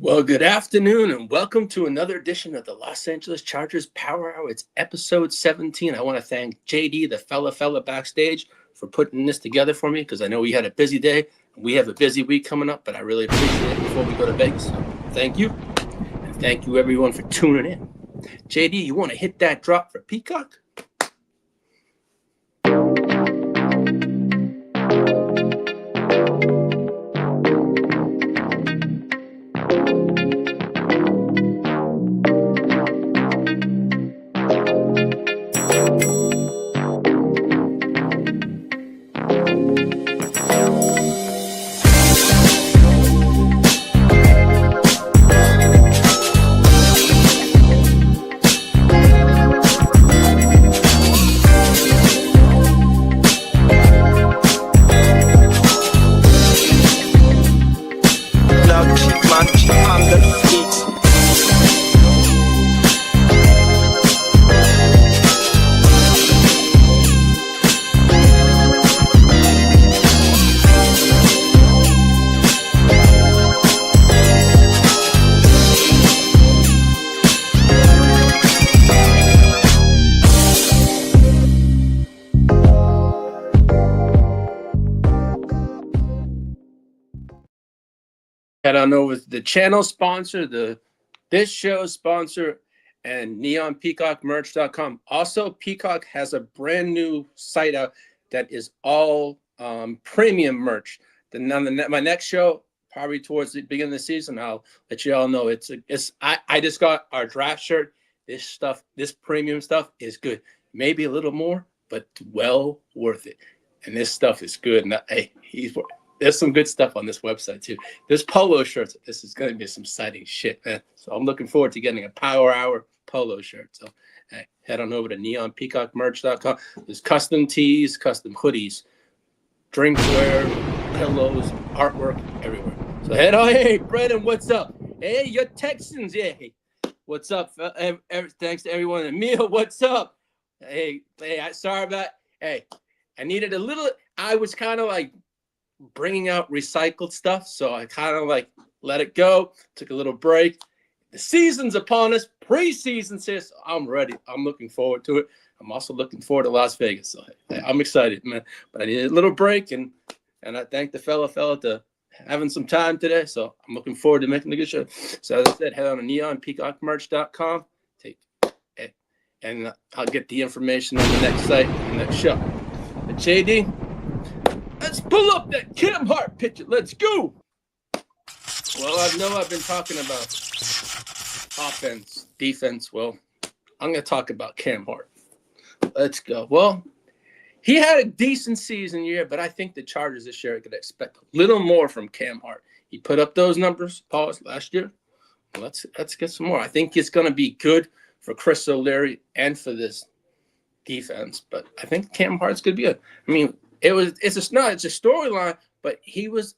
Well, good afternoon and welcome to another edition of the Los Angeles Chargers Power Hour. It's episode 17. I want to thank JD, the fella backstage, for putting this together for me because I know we had a busy day. We have a busy week coming up, but I really appreciate it before we go to Vegas. So thank you. And thank you, everyone, for tuning in. JD, you want to hit that drop for Peacock? Head on over to the channel sponsor, this show's sponsor, and neonpeacockmerch.com. Also, Peacock has a brand new site out that is all premium merch. My next show, probably towards the beginning of the season, I'll let you all know. I just got our draft shirt. This premium stuff is good. Maybe a little more, but well worth it. And this stuff is good. And there's some good stuff on this website too. There's polo shirts. This is going to be some exciting shit, man. So I'm looking forward to getting a Power Hour polo shirt. So head on over to neonpeacockmerch.com. There's custom tees, custom hoodies, drinkware, pillows, artwork, everywhere. So head on. Hey, Brennan, what's up? Hey, your Texans. Yeah. Hey, what's up? Thanks to everyone. Emil, what's up? Hey, sorry about. Hey, I needed a little. I was kind of like bringing out recycled stuff, so I kind of like let it go, took a little break. The season's upon us, preseason, sis. I'm ready. I'm looking forward to it. I'm also looking forward to Las Vegas, so I'm excited, man. But I needed a little break, and I thank the fella to having some time today, so I'm looking forward to making a good show. So as I said, head on to neonpeacockmerch.com, and I'll get the information on the next site, the next show. But JD, let's pull up that Cam Hart picture. Let's go. Well, I know I've been talking about offense, defense. Well, I'm going to talk about Cam Hart. Let's go. Well, he had a decent season year, but I think the Chargers this year could expect a little more from Cam Hart. He put up those numbers, last year. Let's get some more. I think it's going to be good for Chris O'Leary and for this defense, but I think Cam Hart's going to be good. I mean, it's a storyline, but he was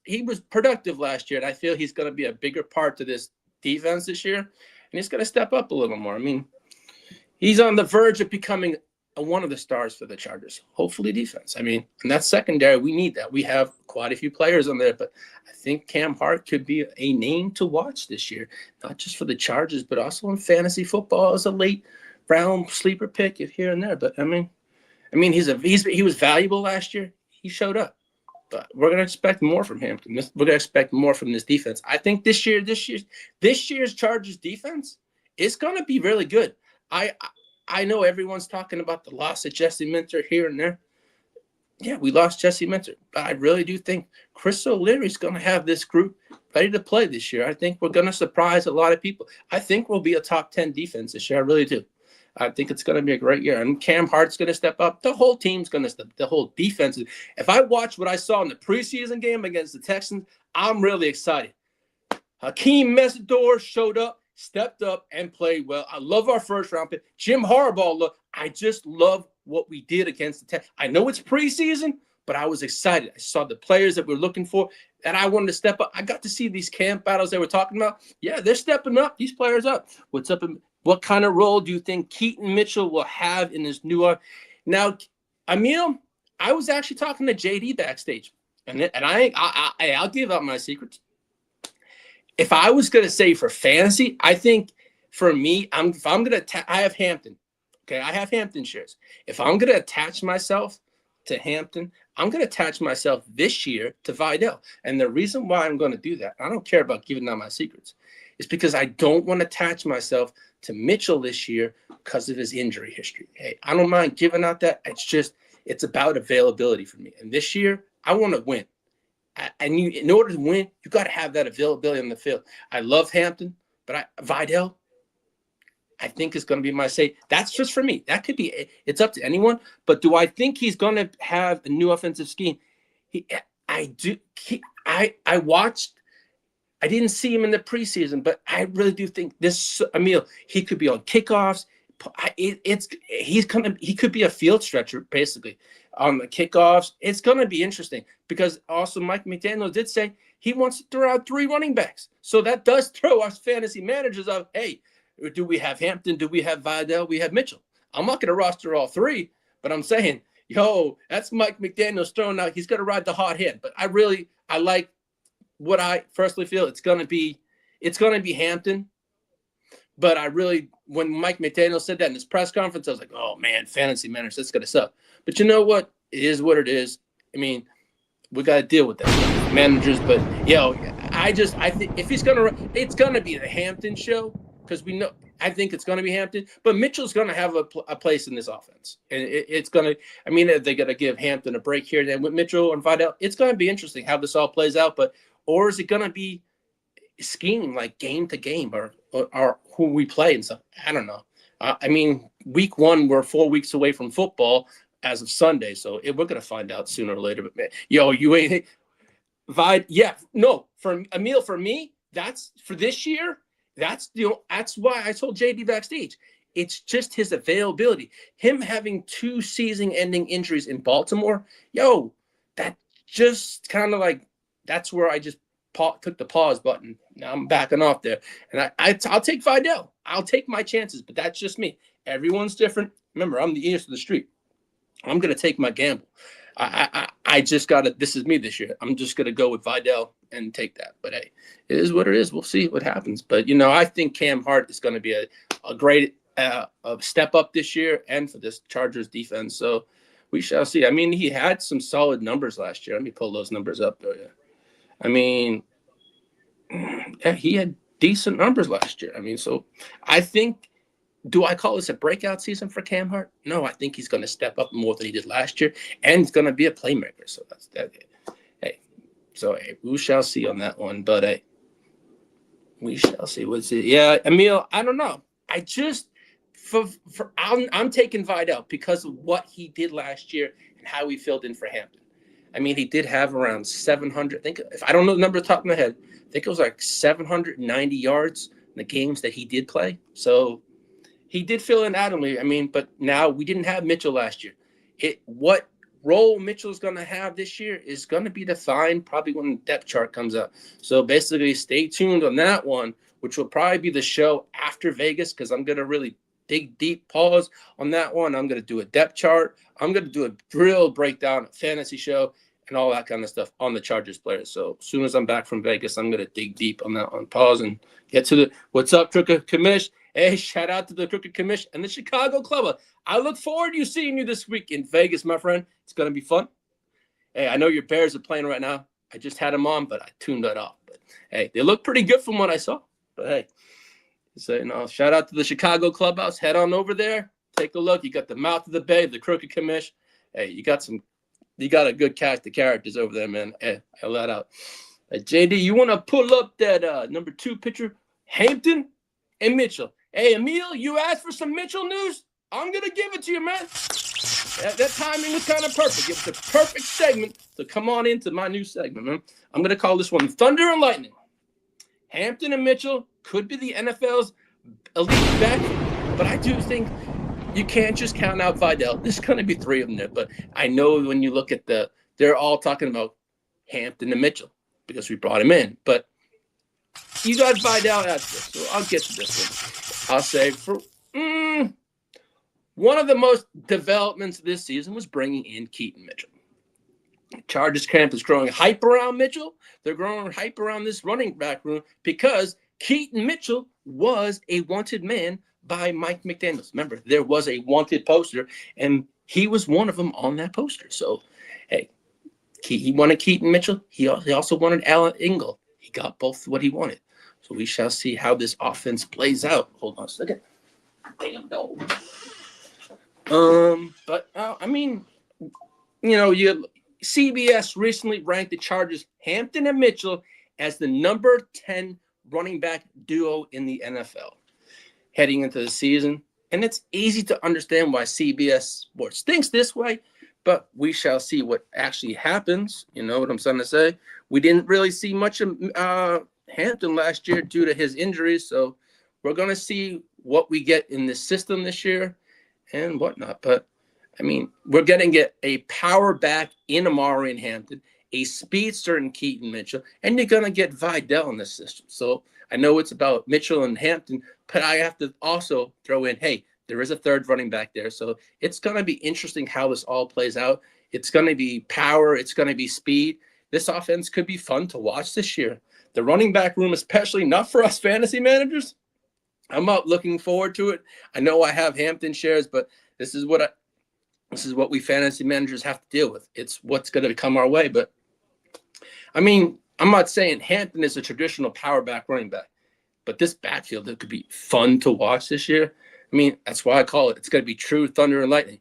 productive last year, and I feel he's going to be a bigger part to this defense this year, and he's going to step up a little more. I mean, he's on the verge of becoming one of the stars for the Chargers. Hopefully, defense. I mean, and that's secondary. We need that. We have quite a few players on there, but I think Cam Hart could be a name to watch this year, not just for the Chargers, but also in fantasy football as a late round sleeper pick, if here and there. But I mean, he was valuable last year. He showed up, but we're gonna expect more from him. We're gonna expect more from this defense. I think this year's Chargers defense is gonna be really good. I know everyone's talking about the loss of Jesse Minter here and there. Yeah, we lost Jesse Minter, but I really do think Chris O'Leary's gonna have this group ready to play this year. I think we're gonna surprise a lot of people. I think we'll be a top 10 defense this year. I really do. I think it's going to be a great year. And Cam Hart's going to step up. The whole team's going to step up. The whole defense. If I watch what I saw in the preseason game against the Texans, I'm really excited. Hakeem Mesidor showed up, stepped up, and played well. I love our first-round pick. Jim Harbaugh, I just love what we did against the Texans. I know it's preseason, but I was excited. I saw the players that we're looking for, and I wanted to step up. I got to see these camp battles they were talking about. Yeah, they're stepping up. These players up. What's up? What kind of role do you think Keaton Mitchell will have in this new? Now, Emil, I was actually talking to JD backstage, and I'll give out my secrets. if I was going to say for fantasy, I think for me, if I'm going to, I have Hampton. Okay, I have Hampton shares. If I'm going to attach myself to Hampton, I'm going to attach myself this year to Vidal. And the reason why I'm going to do that, I don't care about giving out my secrets, is because I don't want to attach myself to Mitchell this year because of his injury history. Hey, I don't mind giving out that. It's about availability for me. And this year, I want to win. And in order to win, you got to have that availability on the field. I love Hampton, but Vidal, I think is going to be my say. That's just for me. That could be. It's up to anyone. But do I think he's going to have a new offensive scheme? I do. I watched. I didn't see him in the preseason, but I really do think this Emil. He could be on kickoffs. He could be a field stretcher basically on the kickoffs. It's going to be interesting because also Mike McDaniel did say he wants to throw out 3 running backs. So that does throw us fantasy managers of, hey, do we have Hampton? Do we have Vidal? We have Mitchell. I'm not going to roster all 3, but I'm saying, yo, that's Mike McDaniel's throwing out. He's going to ride the hot hand. But I like what I personally feel. It's going to be Hampton. But when Mike McDaniel said that in his press conference, I was like, oh man, fantasy managers, that's going to suck. But you know what? It is what it is. I mean, we got to deal with that managers. But I think if he's going to, it's going to be the Hampton show. Because I think it's going to be Hampton, but Mitchell's going to have a place in this offense, and it's going to. I mean, they got to give Hampton a break here. Then with Mitchell and Vidal, it's going to be interesting how this all plays out. Or is it going to be scheme like game to game, or who we play and stuff? I don't know. I mean, week 1, we're 4 weeks away from football as of Sunday, so we're going to find out sooner or later. But man, you ain't for Emil, for me, that's for this year. That's why I told JD backstage. It's just his availability. Him having 2 season-ending injuries in Baltimore, that just kind of like that's where I just took the pause button. Now I'm backing off there, and I'll take Vidal. I'll take my chances, but that's just me. Everyone's different. Remember, I'm the ears of the street. I'm gonna take my gamble. I just got to. This is me this year. I'm just gonna go with Vidal and take that. But hey, it is what it is. We'll see what happens. But I think Cam Hart is going to be a great a step up this year and for this Chargers defense. So we shall see. I mean, he had some solid numbers last year. Let me pull those numbers up though. Yeah. I mean, he had decent numbers last year. I mean, so I think. Do I call this a breakout season for Cam Hart? No, I think he's going to step up more than he did last year, and he's going to be a playmaker. So that's that. Hey, we shall see on that one. But hey, we shall see. What's it? Yeah, Emil, I don't know. I just I'm taking Vidal because of what he did last year and how he filled in for Hampton. I mean, he did have around 700. I think if I don't know the number off the top of my head, I think it was like 790 yards in the games that he did play. So. He did fill in admirably. I mean, but now we didn't have Mitchell last year. What role Mitchell's going to have this year is going to be defined probably when the depth chart comes out. So basically, stay tuned on that one, which will probably be the show after Vegas because I'm going to really dig deep, pause on that one. I'm going to do a depth chart. I'm going to do a real breakdown, a fantasy show, and all that kind of stuff on the Chargers players. So as soon as I'm back from Vegas, I'm going to dig deep on that one, pause and get to the what's up, Crooked Commish. Hey, shout out to the Crooked Commish and the Chicago Club. I look forward to seeing you this week in Vegas, my friend. It's going to be fun. Hey, I know your Bears are playing right now. I just had them on, but I tuned that off. But hey, they look pretty good from what I saw. But hey, so shout out to the Chicago Clubhouse. Head on over there. Take a look. You got the Mouth of the Bay, the Crooked Commish. Hey, you got a good cast of characters over there, man. Hey, I let out. JD, you want to pull up that number 2 picture? Hampton and Mitchell. Hey, Emil, you asked for some Mitchell news? I'm going to give it to you, man. That timing was kind of perfect. It was the perfect segment to come on into my new segment, man. I'm going to call this one Thunder and Lightning. Hampton and Mitchell could be the NFL's elite back, but I do think you can't just count out Vidal. There's going to be 3 of them there, but I know when you look at they're all talking about Hampton and Mitchell because we brought him in, but you got Vidal out there, so I'll get to this one. I'll say for one of the most developments this season was bringing in Keaton Mitchell. Chargers camp is growing hype around Mitchell. They're growing hype around this running back room because Keaton Mitchell was a wanted man by Mike McDaniels. Remember, there was a wanted poster, and he was one of them on that poster. So, hey, he wanted Keaton Mitchell. He also wanted Alan Ingle. He got both what he wanted. So we shall see how this offense plays out. Hold on a second. Damn dog. But I mean, CBS recently ranked the Chargers, Hampton and Mitchell, as the number 10 running back duo in the NFL heading into the season. And it's easy to understand why CBS Sports thinks this way, but we shall see what actually happens. You know what I'm trying to say? We didn't really see much of Hampton last year due to his injuries, so we're going to see what we get in this system this year and whatnot. But I mean, we're going to get a power back in Amari and Hampton, a speedster in Keaton Mitchell, and you're going to get Vidal in this system. So I know it's about Mitchell and Hampton, but I have to also throw in, hey, there is a third running back there. So it's going to be interesting how this all plays out. It's going to be power. It's going to be speed. This offense could be fun to watch this year. The running back room, especially not for us fantasy managers, I'm out looking forward to it. I know I have Hampton shares, but this is what we fantasy managers have to deal with. It's what's going to come our way. But I mean, I'm not saying Hampton is a traditional power back running back, but this backfield, it could be fun to watch this year. I mean, that's why I call it. It's going to be true thunder and lightning.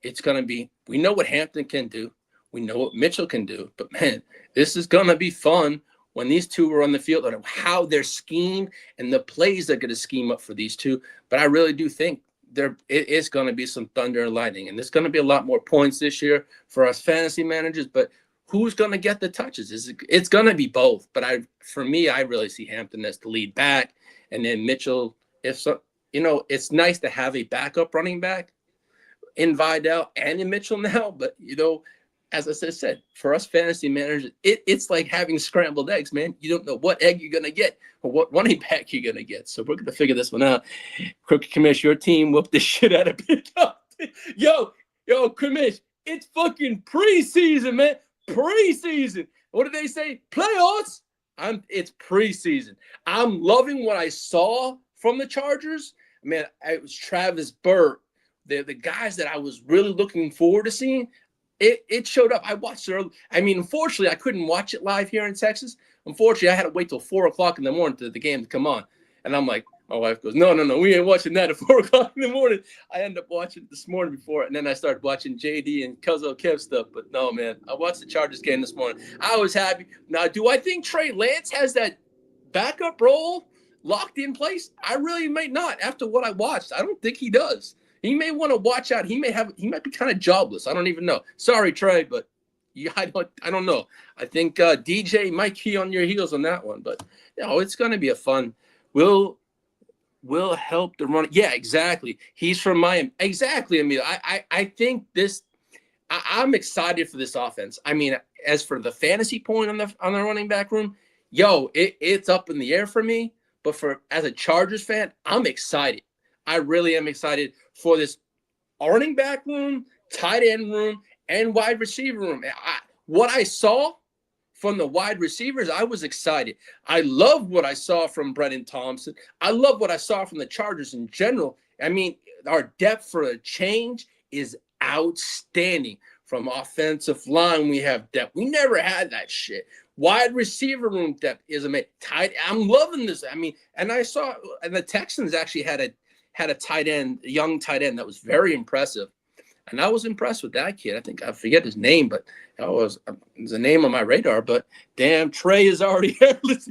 It's going to be, we know what Hampton can do. We know what Mitchell can do, but man, this is going to be fun when these two are on the field and how they're schemed and the plays they're going to scheme up for these two. But I really do think it is going to be some thunder and lightning, and there's going to be a lot more points this year for us fantasy managers. But who's going to get the touches? It's going to be both. But for me, I really see Hampton as the lead back, and then Mitchell. It's nice to have a backup running back in Vidal and in Mitchell now. But as I said, for us fantasy managers, it's like having scrambled eggs, man. You don't know what egg you're going to get or what running back you're going to get. So we're going to figure this one out. Crooked Commish, your team whooped the shit out of Peacock. Yo, Commish, it's fucking preseason, man. Preseason. What did they say? Playoffs? It's preseason. I'm loving what I saw from the Chargers. Man, it was Travis Burt, the guys that I was really looking forward to seeing. It showed up. I watched it early. I mean, unfortunately, I couldn't watch it live here in Texas. Unfortunately, I had to wait till 4 o'clock in the morning for the game to come on. And I'm like, my wife goes, no, we ain't watching that at 4 o'clock in the morning. I ended up watching it this morning before, and then I started watching JD and Cuzzo Kev stuff. But no, man, I watched the Chargers game this morning. I was happy. Now, do I think Trey Lance has that backup role locked in place? I really might not. After what I watched, I don't think he does. He may want to watch out. He might be kind of jobless. I don't even know. Sorry, Trey, but I don't know. I think DJ might key on your heels on that one. But it's going to be a fun. Will help the run. Yeah, exactly. He's from Miami. Exactly, Emil. I think this. I'm excited for this offense. I mean, as for the fantasy point on the running back room, it's up in the air for me. But as a Chargers fan, I'm excited. I really am excited for this running back room, tight end room, and wide receiver room. What I saw from the wide receivers, I was excited. I love what I saw from Brennan Thompson. I love what I saw from the Chargers in general. I mean, our depth for a change is outstanding. From offensive line, we have depth. We never had that shit. Wide receiver room depth is amazing. I'm loving this. I mean, and I saw, and the Texans actually had a tight end, a young tight end that was very impressive. And I was impressed with that kid. I think I forget his name, but it was a name on my radar. But damn, Trey is already hairless.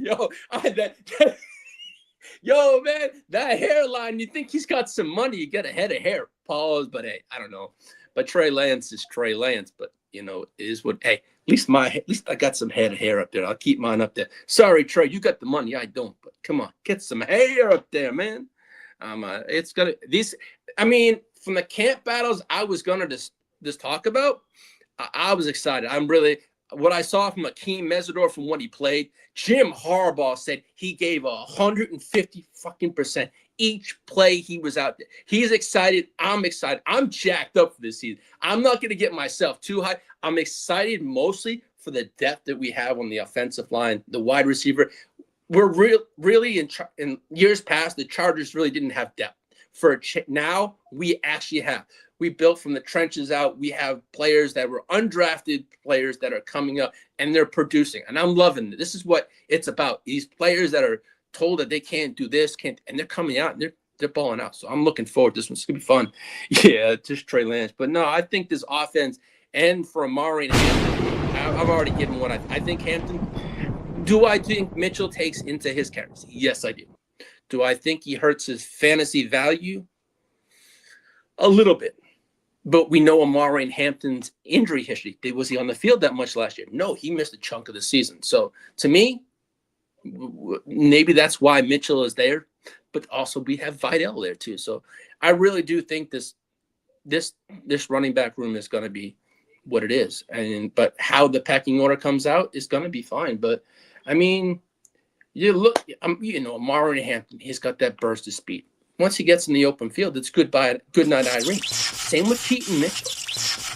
Yo, man, that hairline, you think he's got some money, you get a head of hair. Pause, but hey, I don't know. But Trey Lance is Trey Lance, but it is what, hey, at least I got some head of hair up there. I'll keep mine up there. Sorry, Trey, you got the money. I don't, but come on, get some hair up there, man. It's gonna from the camp battles I was gonna just talk about. I was excited. What I saw from Akeem Mesidor from what he played. Jim Harbaugh said he gave 150% each play he was out there. He's excited. I'm excited. I'm jacked up for this season. I'm not going to get myself too high. I'm excited mostly for the depth that we have on the offensive line, the wide receiver. We're really in years past, the Chargers really didn't have depth. Now we actually have. We built from the trenches out. We have players that were undrafted players that are coming up, and they're producing. And I'm loving it. This is what it's about. These players that are told that they can't do this, and they're coming out, and they're balling out. So I'm looking forward to this one. It's going to be fun. Yeah, just Trey Lance. But no, I think this offense, and for Amari and Hampton, I've already given what I think Hampton. Do I think Mitchell takes into his carries? Yes, I do. Do I think he hurts his fantasy value? A little bit. But we know Amari and Hampton's injury history. Was he on the field that much last year? No, he missed a chunk of the season. So to me, maybe that's why Mitchell is there. But also we have Vidal there too. So I really do think this running back room is going to be what it is. But how the pecking order comes out is going to be fine. But I mean, you look, Amari and Hampton, he's got that burst of speed. Once he gets in the open field, it's good night, Irene. Same with Keaton Mitchell.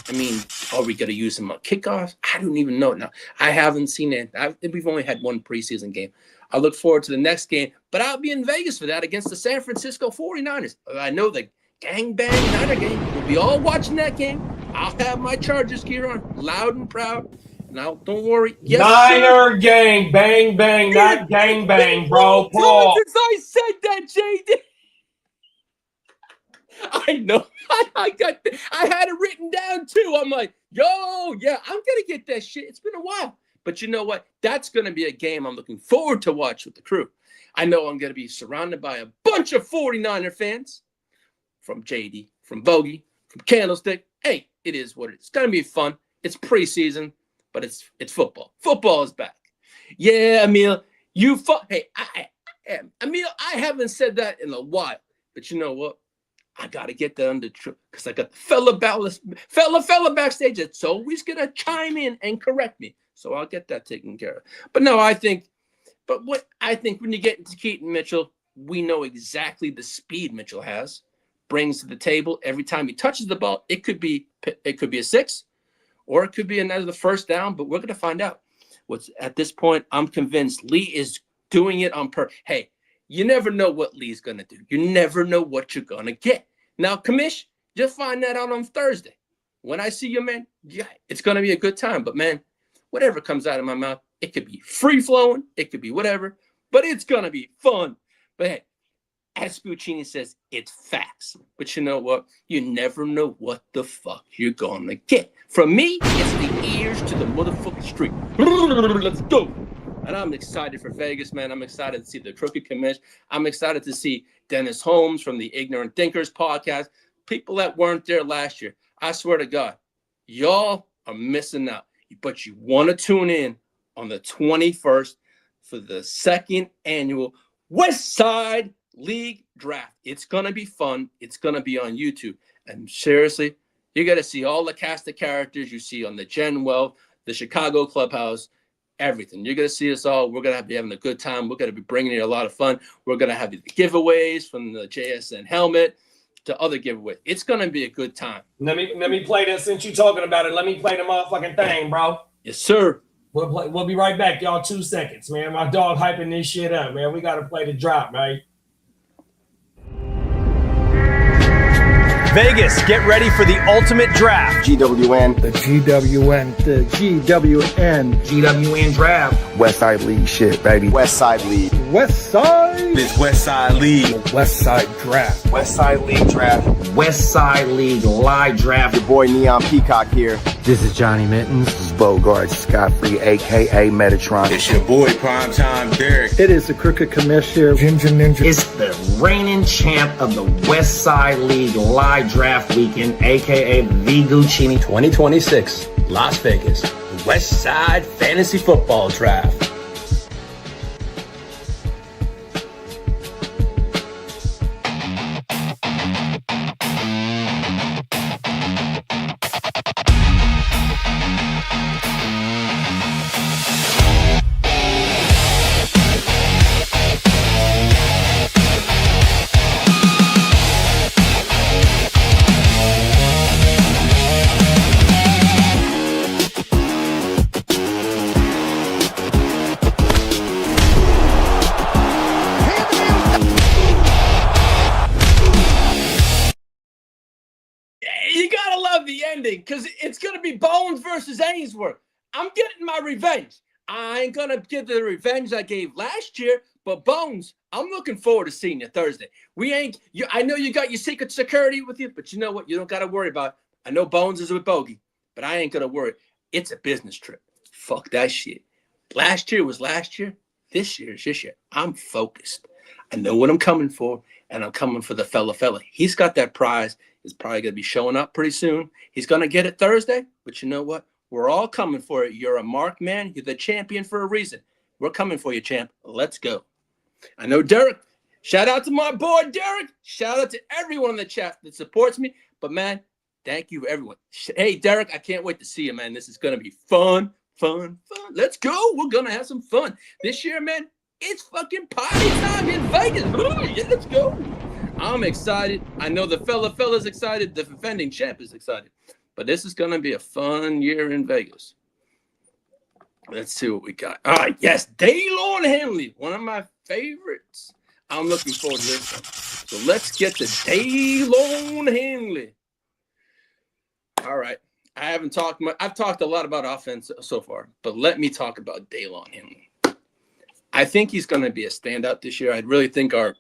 I mean, are we going to use him on kickoffs? I don't even know now. I haven't seen it. We've only had one preseason game. I look forward to the next game, but I'll be in Vegas for that against the San Francisco 49ers. I know the gangbang Niner game. We'll be all watching that game. I'll have my Chargers gear on, loud and proud. Now, don't worry. Yes, Niner gang, bang, bang, not gang bang, bro. Paul. Since I said that, JD. I know. I had it written down too. I'm like, yo, yeah, I'm gonna get that shit. It's been a while, but you know what? That's gonna be a game I'm looking forward to watch with the crew. I know I'm gonna be surrounded by a bunch of 49er fans, from JD, from Bogey, from Candlestick. Hey, it is what it is. It's gonna be fun. It's preseason, but it's football. Football is back. Yeah, Emil, Hey, Emil, I haven't said that in a while, but you know what? I got to get that under because I got the fella backstage that's always going to chime in and correct me. So I'll get that taken care of. But no, I think when you get into Keaton Mitchell, we know exactly the speed Mitchell brings to the table every time he touches the ball. It could be a 6 or it could be another first down, but we're going to find out. At this point, I'm convinced Lee is doing it on purpose. Hey, you never know what Lee's going to do. You never know what you're going to get. Now, Commish, just find that out on Thursday. When I see you, man, yeah, it's going to be a good time. But, man, whatever comes out of my mouth, it could be free-flowing. It could be whatever. But it's going to be fun. But, hey, as Spuccini says, it's facts. But you know what? You never know what the fuck you're going to get. From me, it's the ears to the motherfucking street. Let's go. And I'm excited for Vegas, man. I'm excited to see the Crooked Commish. I'm excited to see Dennis Holmes from the Ignorant Thinkers podcast. People that weren't there last year. I swear to God, y'all are missing out. But you want to tune in on the 21st for the second annual West Side League Draft. It's going to be fun. It's going to be on YouTube. And seriously, you got to see all the cast of characters you see on the Gen Wealth, the Chicago Clubhouse, everything. You're going to see us all. We're going to be having a good time. We're going to be bringing you a lot of fun. We're going to have the giveaways from the JSN helmet to other giveaways. It's going to be a good time. Let me play this since you're talking about it. Let me play the motherfucking thing, bro. Yes, sir. We'll be right back, y'all. 2 seconds, man. My dog hyping this shit up, man. We got to play the drop, man. Vegas, get ready for the ultimate draft. GWN. The GWN. The GWN. GWN draft. West Side League shit, baby. West Side League. West Side. It's West Side League. The West Side Draft. West Side League draft. West Side League live draft. Your boy Neon Peacock here. This is Johnny Mittens. This is Bogart Scott-Free, a.k.a. Metatron. It's your boy Primetime Derek. It is the Crooked Commish here. Ginger Ninja. It's the reigning champ of the West Side League live draft weekend, a.k.a. V. Guccini. 2026, Las Vegas, the West Side Fantasy Football Draft. defending because it's going to be Bones versus Ainsworth. I'm getting my revenge. I ain't going to give the revenge I gave last year, but Bones, I'm looking forward to seeing you Thursday. I know you got your secret security with you, but you know what? You don't got to worry about it. I know Bones is with Bogey, but I ain't going to worry. It's a business trip. Fuck that shit. Last year was last year. This year is this year. I'm focused. I know what I'm coming for, and I'm coming for the fella. He's got that prize. He's probably going to be showing up pretty soon. He's going to get it Thursday, but you know what? We're all coming for it. You're a marked man. You're the champion for a reason. We're coming for you, champ. Let's go. I know Derek. Shout out to my boy, Derek. Shout out to everyone in the chat that supports me. But, man, thank you, everyone. Hey, Derek, I can't wait to see you, man. This is going to be fun. Let's go. We're going to have some fun. This year, man, it's fucking party time in Vegas. Yeah, let's go. I'm excited. I know the fella's excited. The defending champ is excited. But this is going to be a fun year in Vegas. Let's see what we got. All right, yes, Daylon Henley, one of my favorites. I'm looking forward to this one. So let's get to Daylon Henley. All right. I've talked a lot about offense so far, but let me talk about Daylon Henley. I think he's going to be a standout this year. I really think our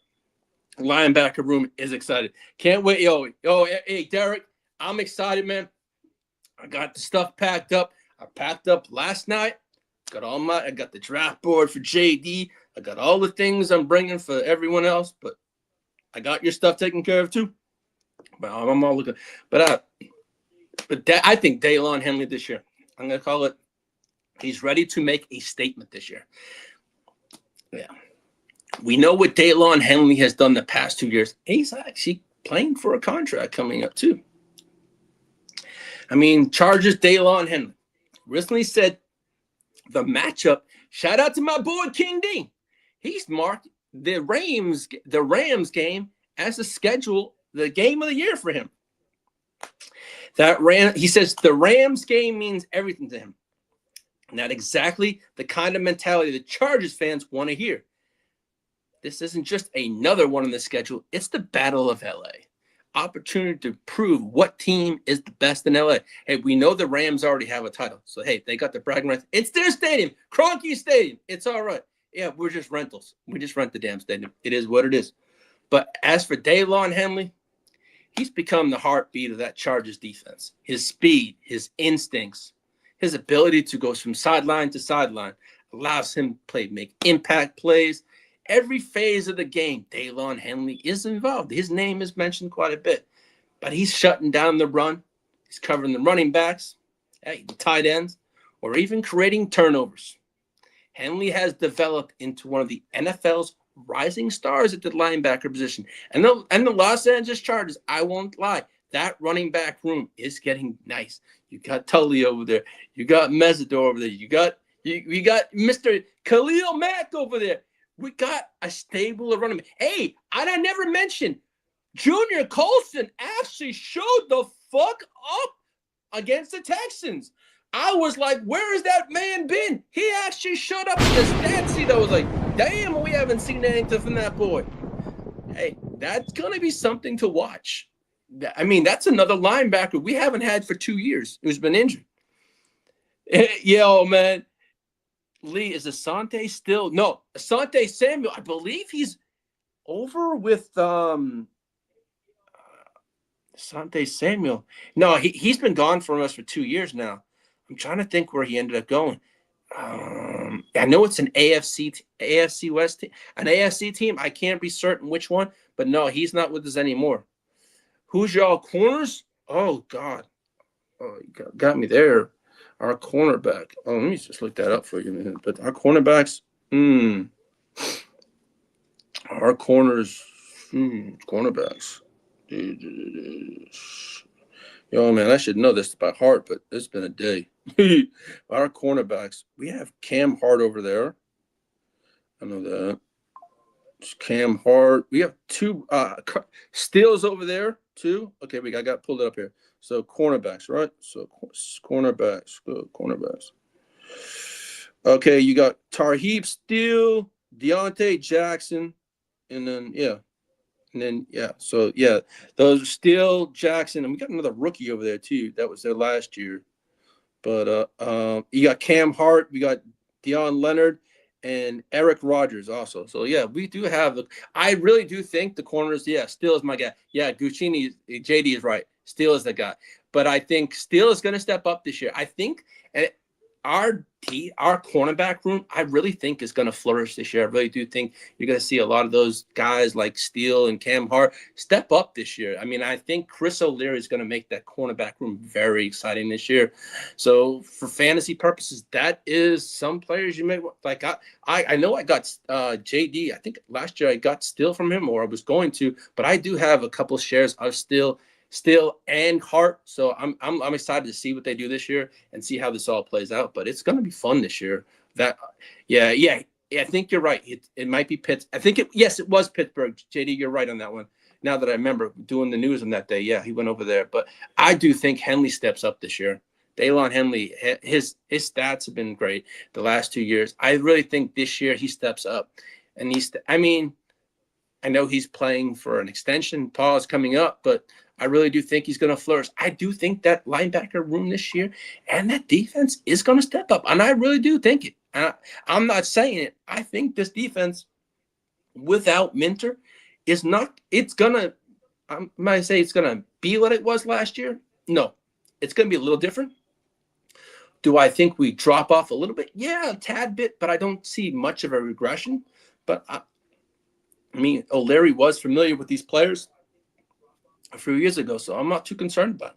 linebacker room is excited. Can't wait. Hey, Derek, I'm excited, man. I got the stuff packed up. I packed up last night. I got the draft board for JD. I got all the things I'm bringing for everyone else, but I got your stuff taken care of too. But I'm all looking. But I think Daylon Henley this year, I'm going to call it, he's ready to make a statement this year. Yeah. We know what Daylon Henley has done the past 2 years. He's actually playing for a contract coming up too. I mean, Chargers Daylon Henley recently said the matchup, shout out to my boy King D. He's marked the Rams game as the game of the year for him. He says the Rams game means everything to him. And that's exactly the kind of mentality the Chargers fans want to hear. This isn't just another one on the schedule. It's the Battle of LA. Opportunity to prove what team is the best in LA. Hey, we know the Rams already have a title. So, hey, they got the bragging rights. It's their stadium, Kroenke Stadium. It's all right. Yeah, we're just rentals. We just rent the damn stadium. It is what it is. But as for Daylon Henley, he's become the heartbeat of that Chargers defense. His speed, his instincts, his ability to go from sideline to sideline allows him to make impact plays. Every phase of the game, Daylon Henley is involved. His name is mentioned quite a bit. But he's shutting down the run. He's covering the running backs, the tight ends, or even creating turnovers. Henley has developed into one of the NFL's rising stars at the linebacker position. And the Los Angeles Chargers, I won't lie, that running back room is getting nice. You got Tully over there. You got Mesidor over there. You got Mr. Khalil Mack over there. We got a stable of running back. Hey, and I never mentioned Junior Colson actually showed the fuck up against the Texans. I was like, where has that man been? He actually showed up in the stat sheet. I was like, damn, we haven't seen anything from that boy. Hey, that's going to be something to watch. I mean, that's another linebacker we haven't had for 2 years who's been injured. Yo, man. Lee, is Asante still? No, Asante Samuel, I believe he's over with Asante Samuel. No, he's been gone from us for 2 years now. I'm trying to think where he ended up going. I know it's an AFC West team, an AFC team. I can't be certain which one, but no, he's not with us anymore. Who's y'all corners? Oh, God. Oh, you got me there. Our cornerback. Oh, let me just look that up for you a minute. But our cornerbacks, our cornerbacks. Yo, man, I should know this by heart, but it's been a day. Our cornerbacks, we have Cam Hart over there. I know that. It's Cam Hart. We have two Steele's over there, too. Okay, I got pulled it up here. So cornerbacks, right? So cornerbacks. Good cornerbacks. Okay, you got Tarheeb Steele, Deontay Jackson, and then, And then, those are Steele, Jackson, and we got another rookie over there too. That was there last year. But you got Cam Hart, we got Deion Leonard, and Eric Rogers also. So yeah, we do have I really do think the corners. Yeah, Steele is my guy. Yeah, Guccini, JD is right. Steele is the guy. But I think Steele is going to step up this year. I think our cornerback room, I really think is going to flourish this year. I really do think you're going to see a lot of those guys like Steele and Cam Hart step up this year. I mean, I think Chris O'Leary is going to make that cornerback room very exciting this year. So for fantasy purposes, that is some players you may like. I know I got JD. I think last year I got Steele from him, or I was going to, but I do have a couple shares of Steele and Hart. So I'm excited to see what they do this year and see how this all plays out. But it's going to be fun this year. I think you're right. It might be Pitts. I think it was Pittsburgh. JD, you're right on that one. Now that I remember doing the news on that day, yeah, he went over there. But I do think Henley steps up this year. Daylon Henley, his stats have been great the last 2 years. I really think this year he steps up, and I know he's playing for an extension. Paul's coming up, but I really do think he's going to flourish. I do think that linebacker room this year and that defense is going to step up. And I really do think it. I'm not saying it. I think this defense without Minter is not – I might say it's going to be what it was last year. No, it's going to be a little different. Do I think we drop off a little bit? Yeah, a tad bit, but I don't see much of a regression. But, O'Leary was familiar with these players a few years ago, so I'm not too concerned about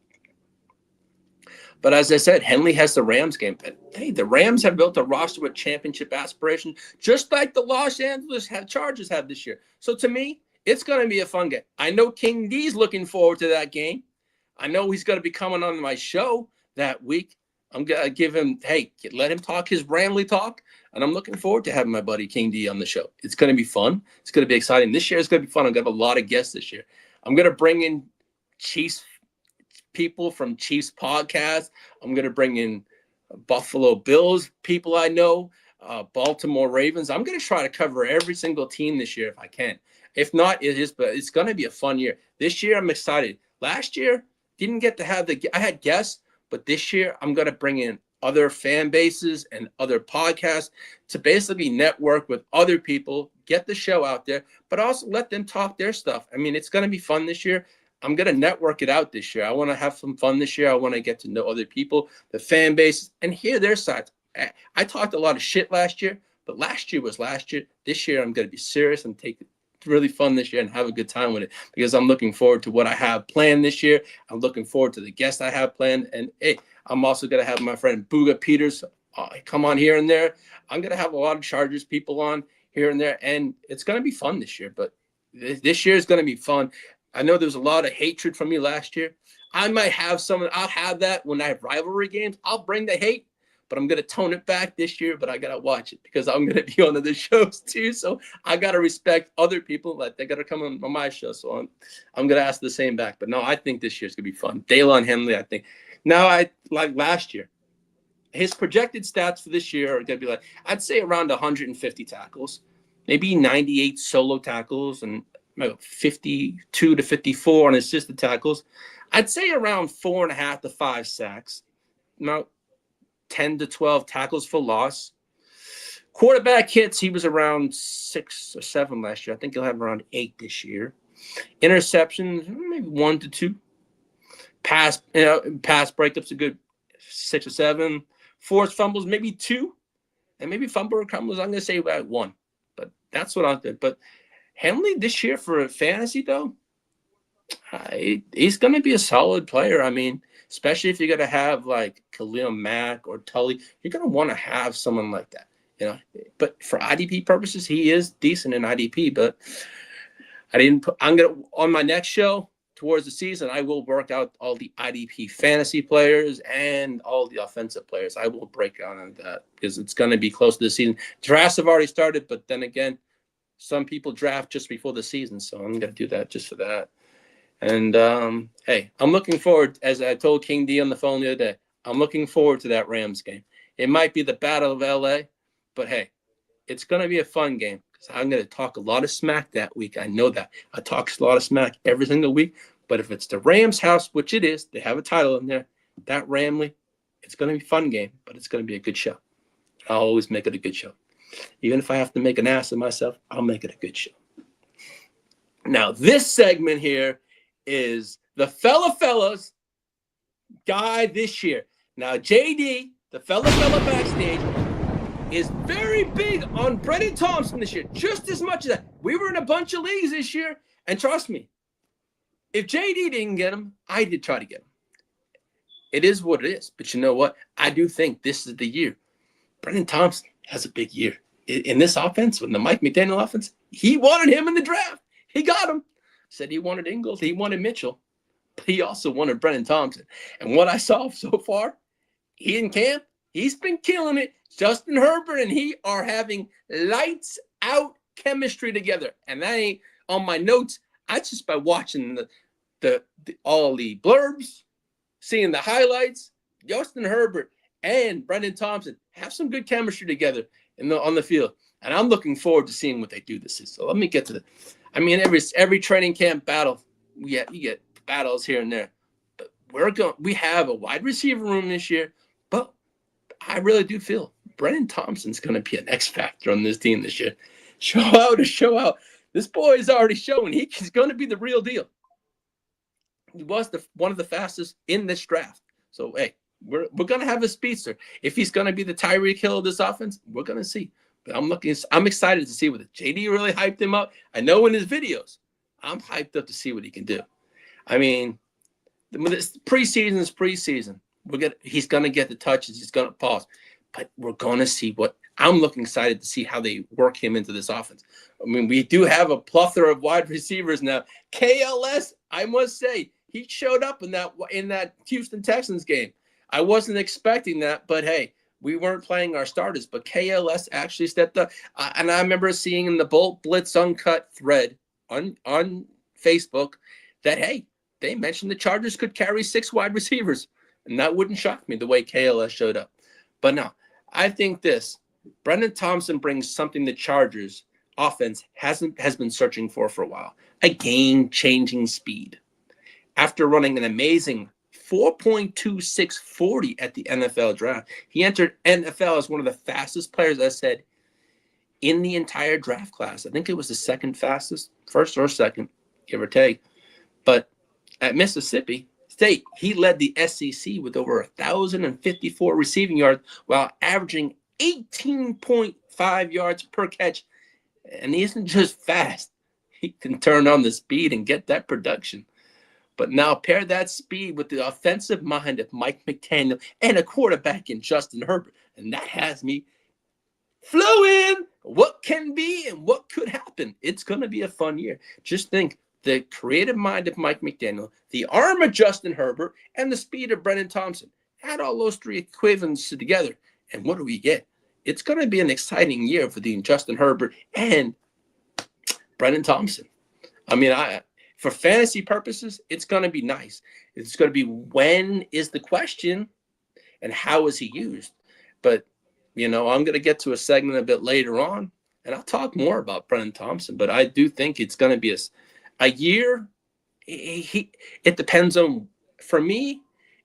it. But as I said, Henley has the Rams game. But, hey, the Rams have built a roster with championship aspirations, just like the Los Angeles Chargers have this year. So to me, it's going to be a fun game. I know King D's looking forward to that game. I know he's going to be coming on my show that week. I'm going to give him, let him talk his Ramley talk. And I'm looking forward to having my buddy King D on the show. It's going to be fun. It's going to be exciting. This year is going to be fun. I'm going to have a lot of guests this year. I'm going to bring in Chiefs people from Chiefs podcast. I'm going to bring in Buffalo Bills people I know, Baltimore Ravens. I'm going to try to cover every single team this year if I can. If not, but it's going to be a fun year. This year, I'm excited. Last year, didn't get to have I had guests, but this year, I'm going to bring in other fan bases and other podcasts to basically network with other people, get the show out there, but also let them talk their stuff. I mean, it's going to be fun this year. I'm going to network it out this year. I want to have some fun this year. I want to get to know other people, the fan bases, and hear their sides. I talked a lot of shit last year, but last year was last year. This year, I'm going to be serious and take it really fun this year and have a good time with it, because I'm looking forward to what I have planned this year. I'm looking forward to the guests I have planned. And, I'm also going to have my friend Booga Peters come on here and there. I'm going to have a lot of Chargers people on here and there, and it's going to be fun this year. But this year is going to be fun. I know there's a lot of hatred from me last year. I might have I'll have that when I have rivalry games. I'll bring the hate, but I'm going to tone it back this year. But I got to watch it because I'm going to be on other shows too. So I got to respect other people that they got to come on my show. So I'm going to ask the same back. But no, I think this year's going to be fun. Daylon Henley, I think. Now, like last year, his projected stats for this year are going to be I'd say around 150 tackles, maybe 98 solo tackles, and 52 to 54 on assisted tackles. I'd say around 4.5 to 5 sacks, about 10 to 12 tackles for loss. Quarterback hits, he was around 6 or 7 last year. I think he'll have around 8 this year. Interceptions, maybe 1 to 2. Pass breakups a good 6 or 7. Forced fumbles, maybe 2. And maybe fumble recoveries, I'm going to say about 1. But that's what I'm doing. But Henley this year for fantasy, though, he's going to be a solid player. I mean, especially if you're going to have like Khalil Mack or Tully, you're going to want to have someone like that, But for IDP purposes, he is decent in IDP. But on my next show, towards the season, I will work out all the IDP fantasy players and all the offensive players. I will break down on that because it's going to be close to the season. Drafts have already started, but then again, some people draft just before the season, so I'm going to do that just for that. And, hey, I'm looking forward, as I told King D on the phone the other day, I'm looking forward to that Rams game. It might be the Battle of L.A., but, hey, it's going to be a fun game because I'm going to talk a lot of smack that week. I know that. I talk a lot of smack every single week. But if it's the Rams' house, which it is, they have a title in there, that Ramley, it's going to be a fun game, but it's going to be a good show. I'll always make it a good show. Even if I have to make an ass of myself, I'll make it a good show. Now, this segment here is the fellas guy this year. Now, JD, the fella backstage, is very big on Brennan Thompson this year, just as much as that. We were in a bunch of leagues this year, and trust me, if JD didn't get him, I did try to get him. It is what it is. But you know what? I do think this is the year. Brennan Thompson has a big year. In this offense, with the Mike McDaniel offense, he wanted him in the draft. He got him. Said he wanted Ingalls. He wanted Mitchell. But he also wanted Brennan Thompson. And what I saw so far, he in camp, he's been killing it. Justin Herbert and he are having lights out chemistry together. And that ain't on my notes. I just by watching all the blurbs, seeing the highlights, Justin Herbert and Brennan Thompson have some good chemistry together on the field. And I'm looking forward to seeing what they do this season. So let me get to every training camp battle, you get battles here and there. But we have a wide receiver room this year, but I really do feel Brennan Thompson's going to be an X factor on this team this year. Show out. This boy is already showing he's going to be the real deal. He was one of the fastest in this draft. So, hey, we're going to have a speedster. If he's going to be the Tyreek Hill of this offense, we're going to see. But I'm excited to see what JD really hyped him up. I know in his videos, I'm hyped up to see what he can do. I mean, this preseason is preseason. He's going to get the touches. He's going to pause. But we're going to see I'm looking excited to see how they work him into this offense. I mean, we do have a plethora of wide receivers now. KLS, I must say, he showed up in that Houston Texans game. I wasn't expecting that, but hey, we weren't playing our starters, but KLS actually stepped up. And I remember seeing in the Bolt Blitz Uncut thread on Facebook that, hey, they mentioned the Chargers could carry 6 wide receivers. And that wouldn't shock me the way KLS showed up. But no, I think Brennan Thompson brings something the Chargers offense has been searching for a while, a game-changing speed. After running an amazing 4.2640 at the NFL draft, he entered NFL as one of the fastest players, as I said, in the entire draft class. I think it was the second fastest, first or second, give or take. But at Mississippi State, he led the SEC with over 1,054 receiving yards while averaging 18.5 yards per catch. And he isn't just fast. He can turn on the speed and get that production. But now pair that speed with the offensive mind of Mike McDaniel and a quarterback in Justin Herbert. And that has me flowing. What can be and what could happen? It's going to be a fun year. Just think, the creative mind of Mike McDaniel, the arm of Justin Herbert, and the speed of Brennan Thompson. Add all those three equivalents together, and what do we get? It's going to be an exciting year for the Justin Herbert and Brennan Thompson. I mean, for fantasy purposes, it's going to be nice. It's going to be when is the question and how is he used? But, I'm going to get to a segment a bit later on, and I'll talk more about Brennan Thompson, but I do think it's going to be a year. It depends on, for me,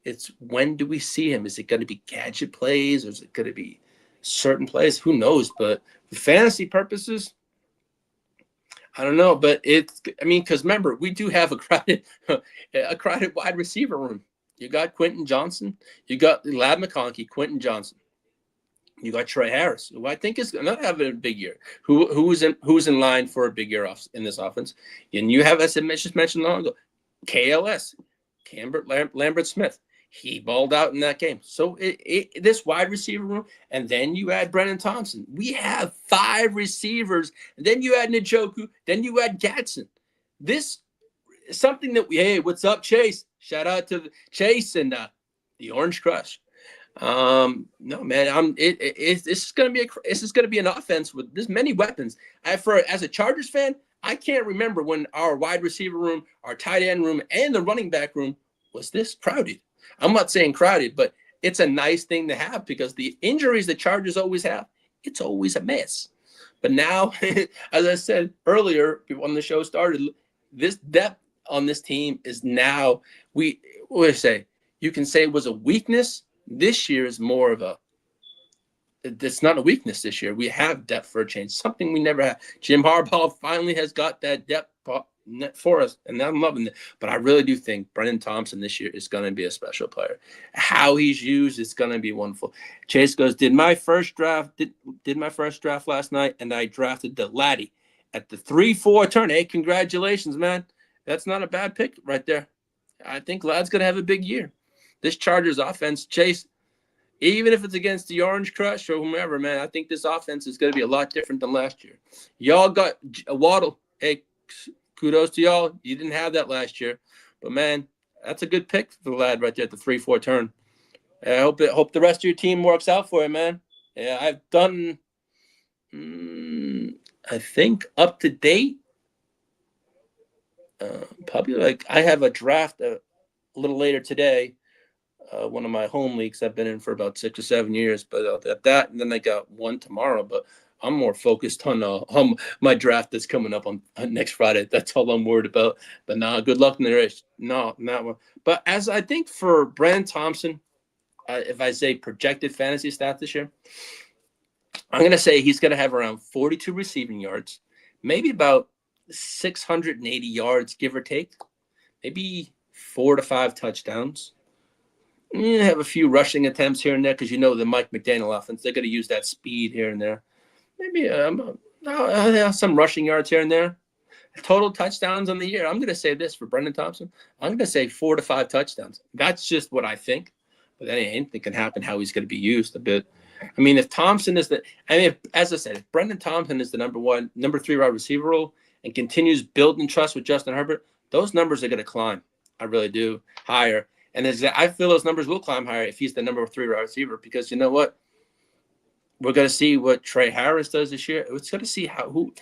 it's when do we see him? Is it going to be gadget plays or is it going to be certain plays? Who knows? But for fantasy purposes, I don't know. But because remember, we do have a crowded wide receiver room. You got Quentin Johnson. You got Lad McConkey, Quentin Johnson. You got Trey Harris, who I think is going to have a big year. Who's in line for a big year in this offense? And you have, as I just mentioned long ago, KLS, Lambert Smith. He balled out in that game. So this wide receiver room, and then you add Brennan Thompson. We have 5 receivers, and then you add Njoku, then you add Gatson. This is something that hey, what's up, Chase? Shout out to Chase and the Orange Crush. No, man, this is going to be an offense with this many weapons. As a Chargers fan, I can't remember when our wide receiver room, our tight end room, and the running back room was this crowded. I'm not saying crowded, but it's a nice thing to have because the injuries the Chargers always have, it's always a mess. But now, as I said earlier when the show started, this depth on this team is now, what do I say? You can say it was a weakness. This year is more of it's not a weakness this year. We have depth for a change, something we never had. Jim Harbaugh finally has got that depth for us, and I'm loving it. But I really do think Brendan Thompson this year is going to be a special player. How he's used is going to be wonderful. Chase goes, did my first draft last night, and I drafted the Laddie at the 3-4 turn. Hey, congratulations, man. That's not a bad pick right there. I think Ladd's going to have a big year. This Chargers offense, Chase, even if it's against the Orange Crush or whomever, man, I think this offense is going to be a lot different than last year. Y'all got a Waddle. Hey, kudos to y'all. You didn't have that last year. But, man, that's a good pick for the Lad right there at the 3-4 turn. I hope the rest of your team works out for you, man. Yeah, I've done, I think, up to date, probably I have a draft a little later today. One of my home leagues I've been in for about 6 or 7 years, but at that, and then I got one tomorrow. But I'm more focused on my draft that's coming up on next Friday. That's all I'm worried about. But good luck in the race. No, not one. But as I think for Brandon Thompson, if I say projected fantasy stats this year, I'm going to say he's going to have around 42 receiving yards, maybe about 680 yards, give or take, maybe 4 to 5 touchdowns. You have a few rushing attempts here and there because the Mike McDaniel offense, they're going to use that speed here and there. Maybe some rushing yards here and there. Total touchdowns on the year. I'm going to say this for Brendan Thompson. I'm going to say 4 to 5 touchdowns. That's just what I think. But anything can happen how he's going to be used a bit. I mean, if Thompson is as I said, if Brendan Thompson is the number 3 wide receiver role and continues building trust with Justin Herbert, those numbers are going to climb. I really do. Higher. And I feel those numbers will climb higher if he's the number 3 wide receiver, because you know what? We're going to see what Trey Harris does this year. It's going to see who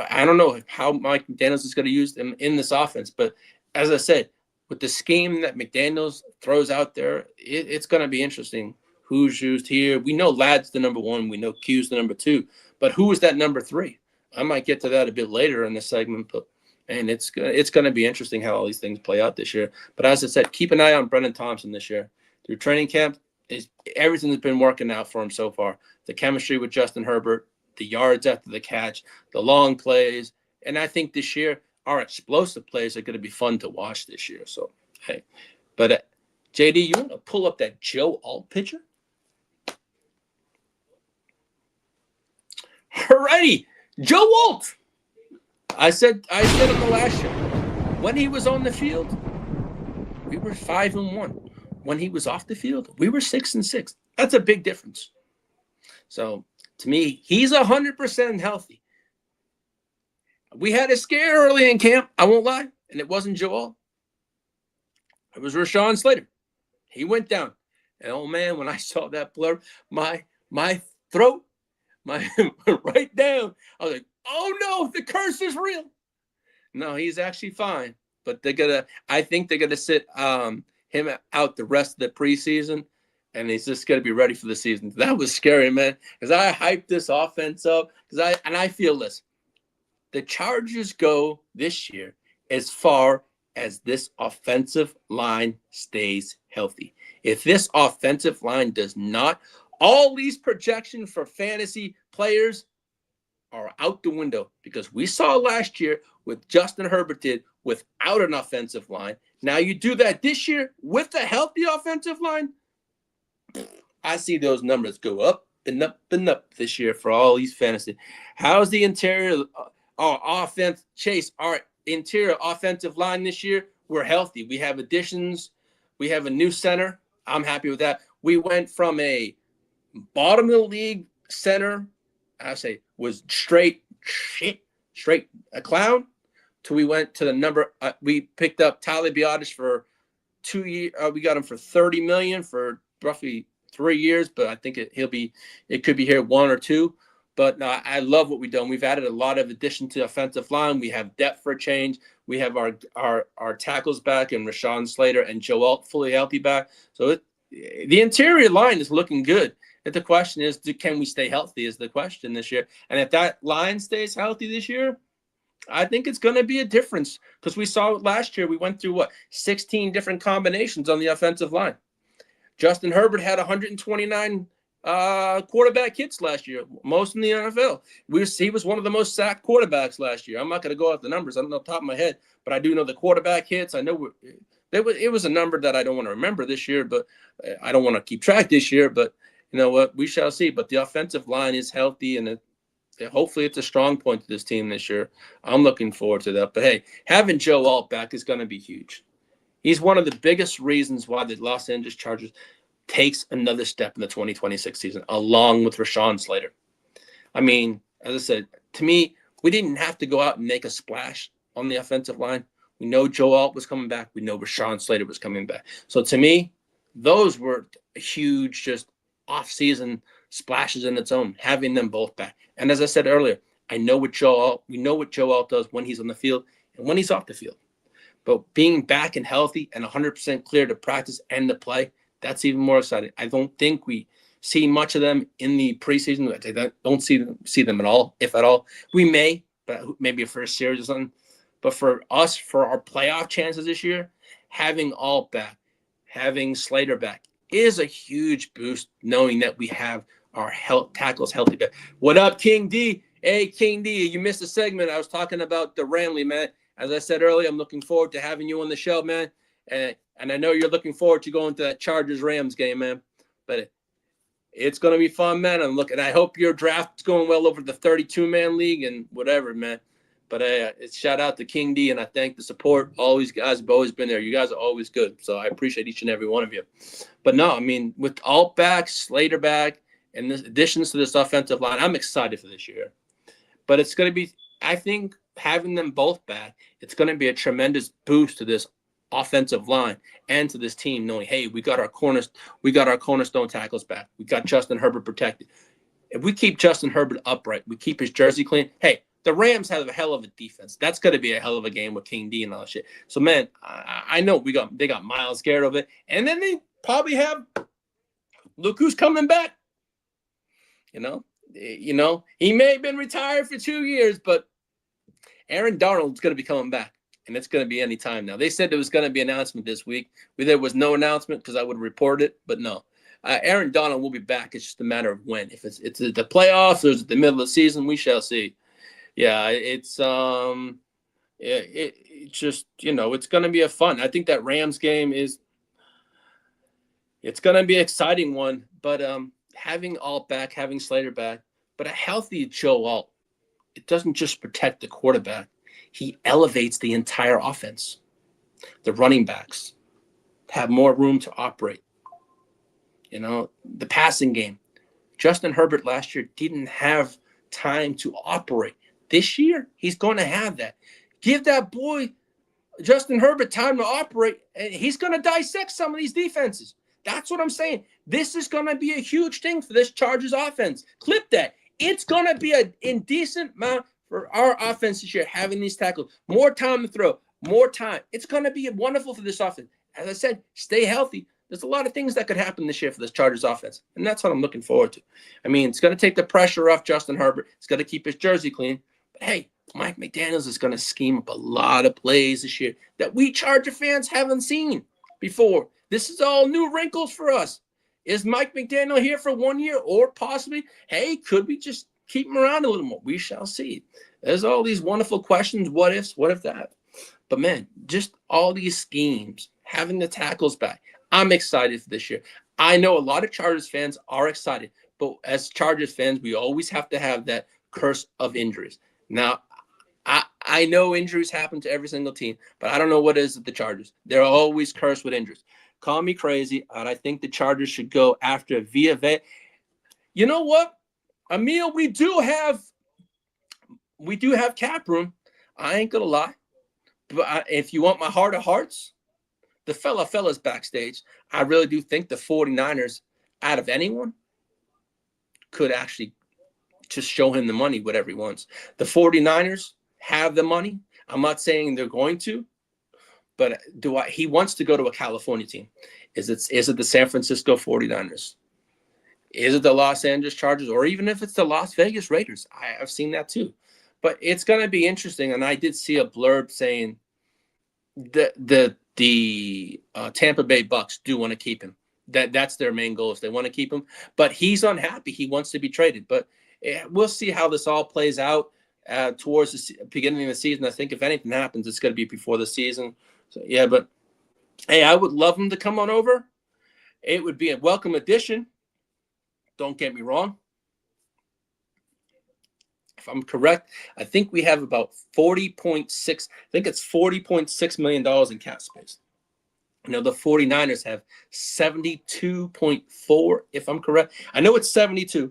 I don't know how Mike McDaniels is going to use them in this offense. But as I said, with the scheme that McDaniels throws out there, it's going to be interesting who's used here. We know Ladd's the number 1. We know Q's the number 2. But who is that number 3? I might get to that a bit later in this segment, but and it's going to be interesting how all these things play out this year. But as I said, keep an eye on Brendan Thompson this year. Through training camp, everything has been working out for him so far. The chemistry with Justin Herbert, the yards after the catch, the long plays. And I think this year, our explosive plays are going to be fun to watch this year. So, hey. But, JD, you want to pull up that Joe Alt picture? All righty. Joe Alt. I said on the last show, when he was on the field, we were 5-1. When he was off the field, we were 6-6. That's a big difference. So to me, he's 100% healthy. We had a scare early in camp, I won't lie, and it wasn't Joel. It was Rashawn Slater. He went down. And oh man, when I saw that blur, my throat, right down, I was like, oh no, the curse is real. No, he's actually fine. But I think they're gonna sit him out the rest of the preseason, and he's just gonna be ready for the season. That was scary, man, because I hyped this offense up. I feel this. The Chargers go this year as far as this offensive line stays healthy. If this offensive line does not, all these projections for fantasy players are out the window, because we saw last year what Justin Herbert did without an offensive line. Now you do that this year with a healthy offensive line, I see those numbers go up and up and up this year for all these fantasy. How's the interior offense, Chase? Our interior offensive line this year, we're healthy. We have additions. We have a new center. I'm happy with that. We went from a bottom of the league center, I say was straight a clown, till we went to the number. We picked up Tyler Biotis for 2 years. We got him for $30 million for roughly 3 years, but I think it could be here 1 or 2. But no, I love what we've done. We've added a lot of addition to the offensive line. We have depth for a change. We have our tackles back, and Rashawn Slater and Joel fully healthy back. So the interior line is looking good. The question is, can we stay healthy is the question this year. And if that line stays healthy this year, I think it's going to be a difference, because we saw last year, we went through 16 different combinations on the offensive line. Justin Herbert had 129 quarterback hits last year, most in the NFL. He was one of the most sacked quarterbacks last year. I'm not going to go off the numbers. I don't know off the top of my head, but I do know the quarterback hits. I know it was a number that I don't want to remember this year, but I don't want to keep track this year. But you know what? We shall see. But the offensive line is healthy, and hopefully it's a strong point to this team this year. I'm looking forward to that. But, hey, having Joe Alt back is going to be huge. He's one of the biggest reasons why the Los Angeles Chargers takes another step in the 2026 season, along with Rashawn Slater. I mean, as I said, to me, we didn't have to go out and make a splash on the offensive line. We know Joe Alt was coming back. We know Rashawn Slater was coming back. So, to me, those were huge just off-season splashes in its own, having them both back. And as I said earlier, we know what Joe Alt does when he's on the field and when he's off the field. But being back and healthy and 100% clear to practice and to play, that's even more exciting. I don't think we see much of them in the preseason. I don't see them at all, if at all. We may, but maybe for a series or something. But for us, for our playoff chances this year, having Alt back, having Slater back is a huge boost, knowing that we have our tackles healthy back. What up, King D? Hey, King D, you missed a segment. I was talking about the Ramley, man. As I said earlier, I'm looking forward to having you on the show, man. And I know you're looking forward to going to that Chargers-Rams game, man. But it's going to be fun, man. I hope your draft's going well over the 32-man league and whatever, man. But it's shout out to King D, and I thank the support. All these guys have always been there. You guys are always good. So I appreciate each and every one of you. But no, I mean, with Alt back, Slater back, and the additions to this offensive line, I'm excited for this year. But it's going to be, I think, having them both back, it's going to be a tremendous boost to this offensive line and to this team, knowing, hey, we got our cornerstone tackles back. We got Justin Herbert protected. If we keep Justin Herbert upright, we keep his jersey clean. Hey, the Rams have a hell of a defense. That's going to be a hell of a game with King D and all that shit. So, man, I know they got Myles scared of it, and then they probably have look who's coming back. You know, he may have been retired for 2 years, but Aaron Donald's going to be coming back, and it's going to be any time now. They said there was going to be an announcement this week. There was no announcement because I would report it, but no. Aaron Donald will be back. It's just a matter of when. If it's the playoffs or it's the middle of the season, we shall see. Yeah, it's just, it's going to be a fun. I think that Rams game it's going to be an exciting one, but having Alt back, having Slater back, but a healthy Joe Alt, it doesn't just protect the quarterback. He elevates the entire offense. The running backs have more room to operate. The passing game. Justin Herbert last year didn't have time to operate. This year, he's going to have that. Give that boy, Justin Herbert, time to operate, and he's going to dissect some of these defenses. That's what I'm saying. This is going to be a huge thing for this Chargers offense. Clip that. It's going to be an indecent amount for our offense this year, having these tackles. More time to throw, more time. It's going to be wonderful for this offense. As I said, stay healthy. There's a lot of things that could happen this year for this Chargers offense, and that's what I'm looking forward to. I mean, it's going to take the pressure off Justin Herbert. It's going to keep his jersey clean. But, hey, Mike McDaniels is going to scheme up a lot of plays this year that we Charger fans haven't seen before. This is all new wrinkles for us. Is Mike McDaniel here for 1 year or possibly, hey, could we just keep him around a little more? We shall see. There's all these wonderful questions. What ifs? What if that? But, man, just all these schemes, having the tackles back. I'm excited for this year. I know a lot of Chargers fans are excited, but as Chargers fans, we always have to have that curse of injuries. Now, I know injuries happen to every single team, but I don't know what it is with the Chargers. They're always cursed with injuries. Call me crazy, and I think the Chargers should go after Vita. You know what, Emil? We do have cap room. I ain't gonna lie, but if you want my heart of hearts, the fellas backstage, I really do think the 49ers, out of anyone, could actually just show him the money, whatever he wants. The 49ers have the money. I'm not saying they're going to, but he wants to go to a California team. Is it the San Francisco 49ers? Is it the Los Angeles Chargers, or even if it's the Las Vegas Raiders? I've seen that too. But it's going to be interesting. And I did see a blurb saying the Tampa Bay Bucks do want to keep him. That's their main goal, is they want to keep him. But he's unhappy. He wants to be traded. But we'll see how this all plays out towards the beginning of the season. I think if anything happens, it's going to be before the season. So, yeah, but, hey, I would love him to come on over. It would be a welcome addition. Don't get me wrong. If I'm correct, I think we have about $40.6 million in cap space. You know, the 49ers have 72.4, if I'm correct. I know it's 72.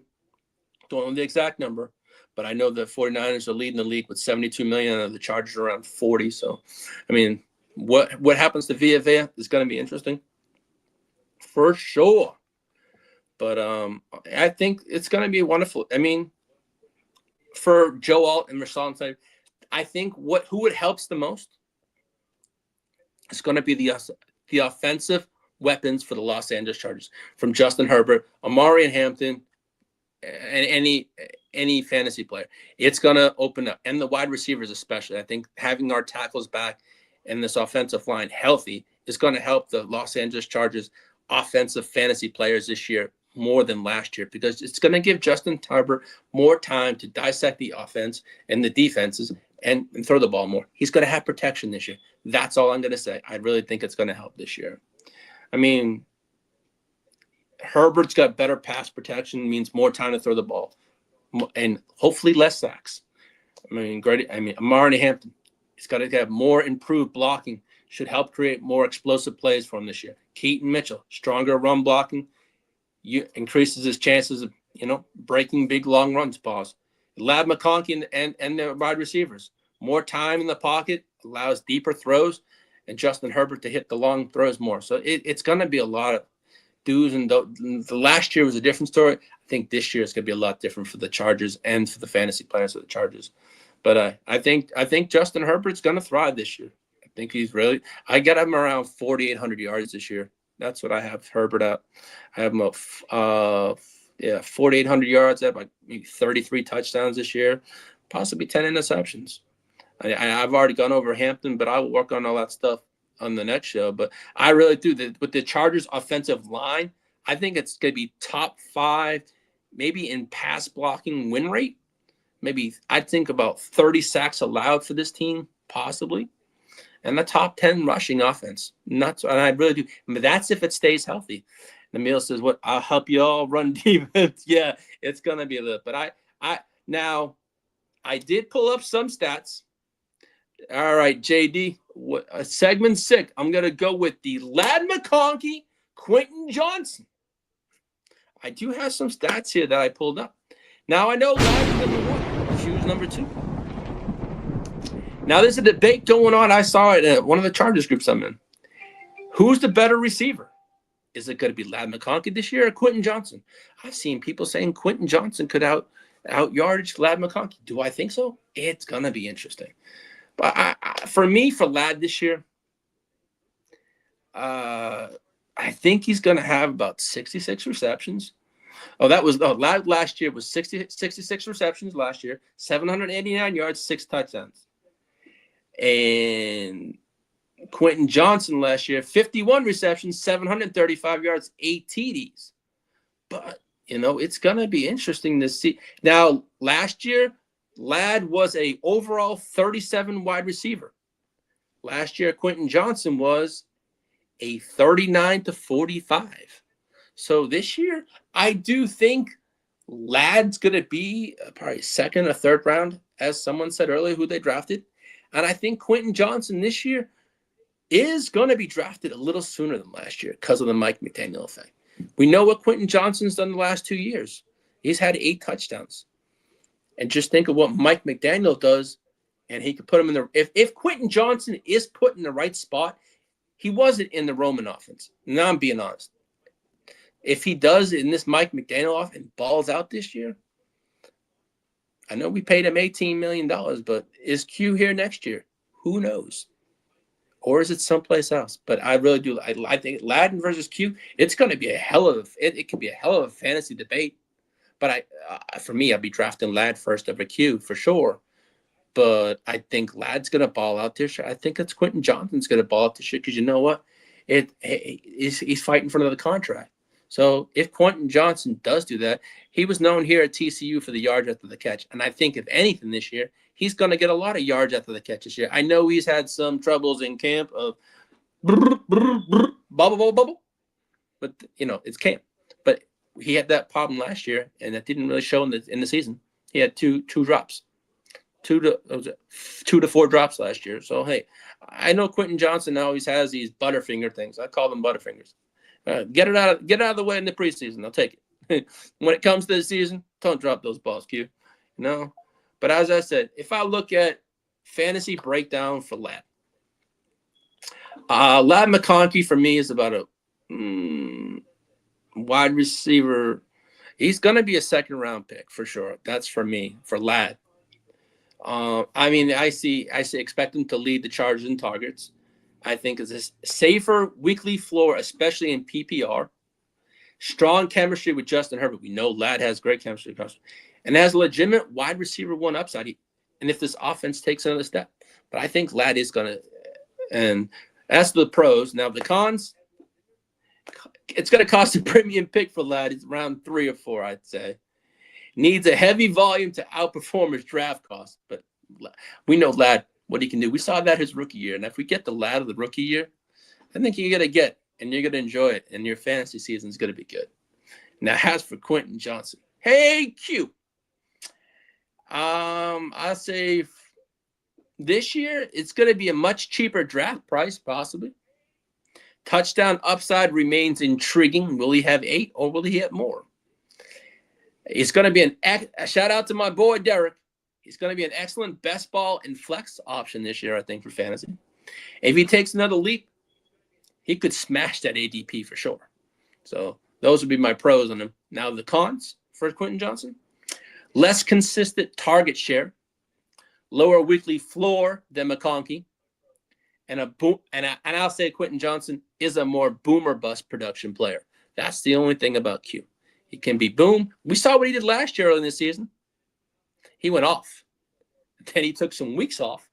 Don't know the exact number, but I know the 49ers are leading the league with 72 million, and the Chargers are around 40. So, I mean, what happens to Villa is going to be interesting for sure. But I think it's going to be wonderful. I mean, for Joe Alt and Rashawn, I think who it helps the most is going to be the offensive weapons for the Los Angeles Chargers, from Justin Herbert, Amari and Hampton, and any fantasy player. It's going to open up, and the wide receivers especially. I think having our tackles back and this offensive line healthy is going to help the Los Angeles Chargers offensive fantasy players this year more than last year, because it's going to give Justin Herbert more time to dissect the offense and the defenses and throw the ball more. He's going to have protection this year. That's all I'm going to say. I really think it's going to help this year. I mean, Herbert's got better pass protection, means more time to throw the ball, and hopefully less sacks. I mean, Amari Hampton, he's got to have more improved blocking, should help create more explosive plays for him this year. Keaton Mitchell, stronger run blocking, increases his chances of, breaking big long runs. Pause. Ladd McConkey and the wide receivers, more time in the pocket allows deeper throws, and Justin Herbert to hit the long throws more. So it's going to be a lot of do's and don'ts. The last year was a different story. I think this year is going to be a lot different for the Chargers and for the fantasy players of the Chargers. But I think Justin Herbert's going to thrive this year. I think I got him around 4,800 yards this year. That's what I have Herbert at. I have him up 4,800 yards, at like 33 touchdowns this year, possibly 10 interceptions. I've already gone over Hampton, but I will work on all that stuff on the next show. But I really do. With the Chargers offensive line, I think it's going to be top 5, maybe in pass blocking win rate. Maybe I'd think about 30 sacks allowed for this team, possibly. And the top 10 rushing offense. And I really do. But that's if it stays healthy. Emil says, I'll help you all run defense. Yeah, it's going to be a little. But I did pull up some stats. All right, JD, segment 6. I'm going to go with the Ladd McConkey, Quentin Johnson. I do have some stats here that I pulled up. Now, I know Ladd is number 1. Hughes number 2. Now, there's a debate going on. I saw it at one of the Chargers groups I'm in. Who's the better receiver? Is it going to be Ladd McConkey this year or Quentin Johnson? I've seen people saying Quentin Johnson could out yardage Ladd McConkey. Do I think so? It's going to be interesting. But for Ladd this year, I think he's going to have about 66 receptions. Ladd last year was 66 receptions last year, 789 yards, 6 touchdowns. And Quentin Johnson last year, 51 receptions, 735 yards, 8 TDs. But, it's going to be interesting to see. Now, last year, Ladd was a overall 37 wide receiver. Last year, Quentin Johnson was a 39 to 45. So this year, I do think Ladd's going to be probably second or third round, as someone said earlier, who they drafted. And I think Quentin Johnson this year is going to be drafted a little sooner than last year because of the Mike McDaniel effect. We know what Quentin Johnson's done the last 2 years. He's had 8 touchdowns. And just think of what Mike McDaniel does, and he could put him in if Quentin Johnson is put in the right spot, he wasn't in the Roman offense. Now I'm being honest. If he does in this Mike McDaniel offense and balls out this year, I know we paid him $18 million, but is Q here next year? Who knows? or is it someplace else? But I really do. I think Ladden versus Q. It's going to be it could be a hell of a fantasy debate. But for me, I'd be drafting Ladd first over Q for sure. But I think Ladd's going to ball out this year. I think it's Quentin Johnson's going to ball out this year because you know what? He's fighting for another contract. So if Quentin Johnson does do that, he was known here at TCU for the yards after the catch. And I think if anything this year, he's going to get a lot of yards after the catch this year. I know he's had some troubles in camp of bubble. But, it's camp. But he had that problem last year, and that didn't really show in the season. He had two drops. 2 to 4 drops last year. So, hey, I know Quentin Johnson always has these butterfinger things. I call them butterfingers. Get it out of the way in the preseason. I'll take it. When it comes to the season, don't drop those balls, Q. But as I said, if I look at fantasy breakdown for Ladd McConkey for me is about a wide receiver. He's going to be a second round pick for sure. That's for me for Ladd. I expect him to lead the Chargers in targets. I think it's a safer weekly floor, especially in PPR. Strong chemistry with Justin Herbert. We know Ladd has great chemistry. And has a legitimate wide receiver 1 upside. And if this offense takes another step. But I think Ladd is going to. And as for the pros, now the cons, it's going to cost a premium pick for Ladd. It's around 3 or 4, I'd say. Needs a heavy volume to outperform his draft cost. But we know Ladd, what he can do. We saw that his rookie year. And if we get the Ladd of the rookie year, I think you're going to get, and you're going to enjoy it. And your fantasy season is going to be good. Now, as for Quentin Johnson. Hey, Q. I'll say this year, it's going to be a much cheaper draft price, possibly. Touchdown upside remains intriguing. Will he have 8 or will he have more? It's going to be a shout out to my boy, Derek. He's going to be an excellent best ball and flex option this year, I think, for fantasy. If he takes another leap, he could smash that ADP for sure. So those would be my pros on him. Now the cons for Quentin Johnson. Less consistent target share. Lower weekly floor than McConkey. And I'll say Quentin Johnson is a more boomer bust production player. That's the only thing about Q. He can be boom. We saw what he did last year early in the season. He went off. Then he took some weeks off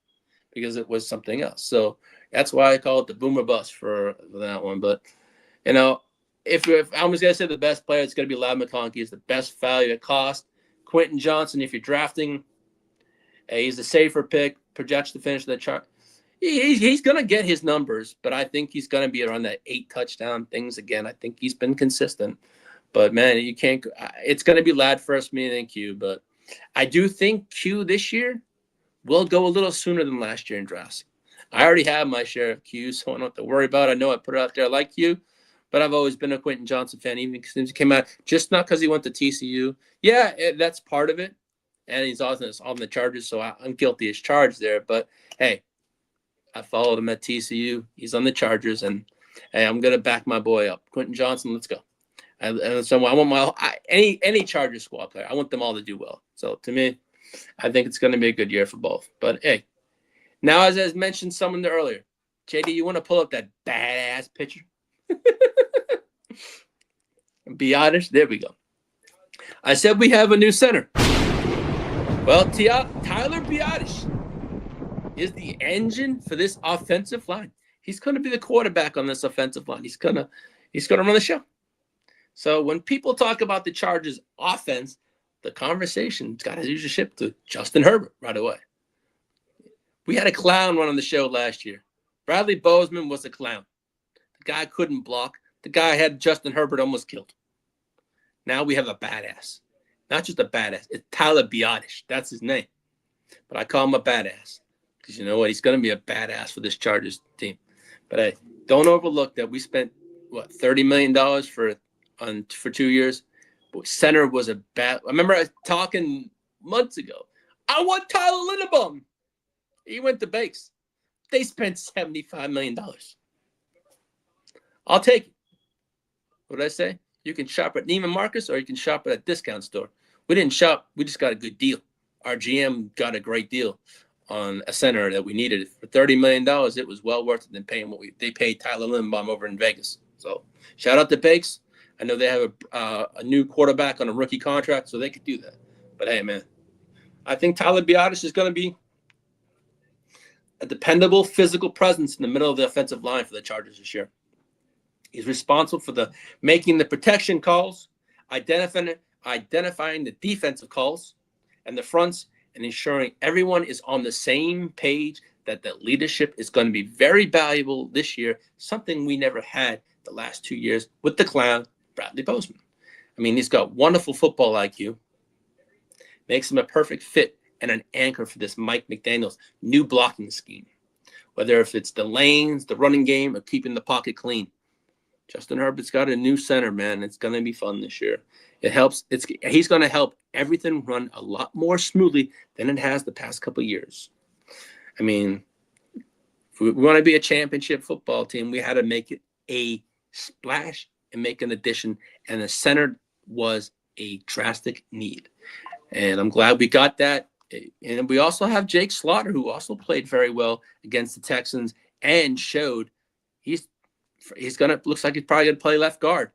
because it was something else. So that's why I call it the boomer bust for that one. But, if I'm just going to say the best player, it's going to be Ladd McConkey. Is the best value at cost. Quentin Johnson, if you're drafting, he's a safer pick, projects to finish the chart. He's going to get his numbers, but I think he's going to be around that 8 touchdown things again. I think he's been consistent. But, man, you can't – it's going to be Ladd first, me, and then Q. But I do think Q this year will go a little sooner than last year in drafts. I already have my share of Q, so I don't have to worry about it. I know I put it out there. I like Q, but I've always been a Quentin Johnson fan, even since he came out. Just not because he went to TCU. Yeah, that's part of it. And he's also on the Chargers, so I'm guilty as charged there. But, hey, I followed him at TCU. He's on the Chargers, and hey, I'm going to back my boy up. Quentin Johnson, let's go. And so I want any Chargers squad player. I want them all to do well. So to me, I think it's going to be a good year for both. But hey, now as I mentioned someone earlier, JD, you want to pull up that badass picture? Be honest. There we go. I said we have a new center. Well, Tyler Biadasz is the engine for this offensive line. He's going to be the quarterback on this offensive line. He's gonna run the show. So when people talk about the Chargers offense, the conversation's got to use a ship to Justin Herbert right away. We had a clown run on the show last year. Bradley Bozeman was a clown. The guy couldn't block. The guy had Justin Herbert almost killed. Now we have a badass. Not just a badass. It's Tyler Biadasz. That's his name. But I call him a badass. Because you know what? He's going to be a badass for this Chargers team. But hey, don't overlook that we spent, $30 million for 2 years. But center was a bad. I remember I was talking months ago. I want Tyler Linderbaum. He went to Bakes. They spent $75 million. I'll take it. What did I say? You can shop at Neiman Marcus or you can shop at a discount store. We didn't shop. We just got a good deal. Our GM got a great deal on a center that we needed. For $30 million, it was well worth it than paying what they paid Tyler Linderbaum over in Vegas. So shout out to Bakes. I know they have a new quarterback on a rookie contract, so they could do that. But hey, man, I think Tyler Biadasz is going to be a dependable physical presence in the middle of the offensive line for the Chargers this year. He's responsible for making the protection calls, identifying the defensive calls and the fronts, and ensuring everyone is on the same page, that the leadership is going to be very valuable this year, something we never had the last 2 years with the clown, Bradley Bozeman. I mean, he's got wonderful football IQ, makes him a perfect fit and an anchor for this Mike McDaniel's new blocking scheme, whether if it's the lanes, the running game, or keeping the pocket clean. Justin Herbert's got a new center, man. It's going to be fun this year. It helps. He's going to help everything run a lot more smoothly than it has the past couple of years. I mean, if we want to be a championship football team, we had to make it a splash and make an addition, and the center was a drastic need. And I'm glad we got that. And we also have Jake Slaughter, who also played very well against the Texans and showed looks like he's probably gonna play left guard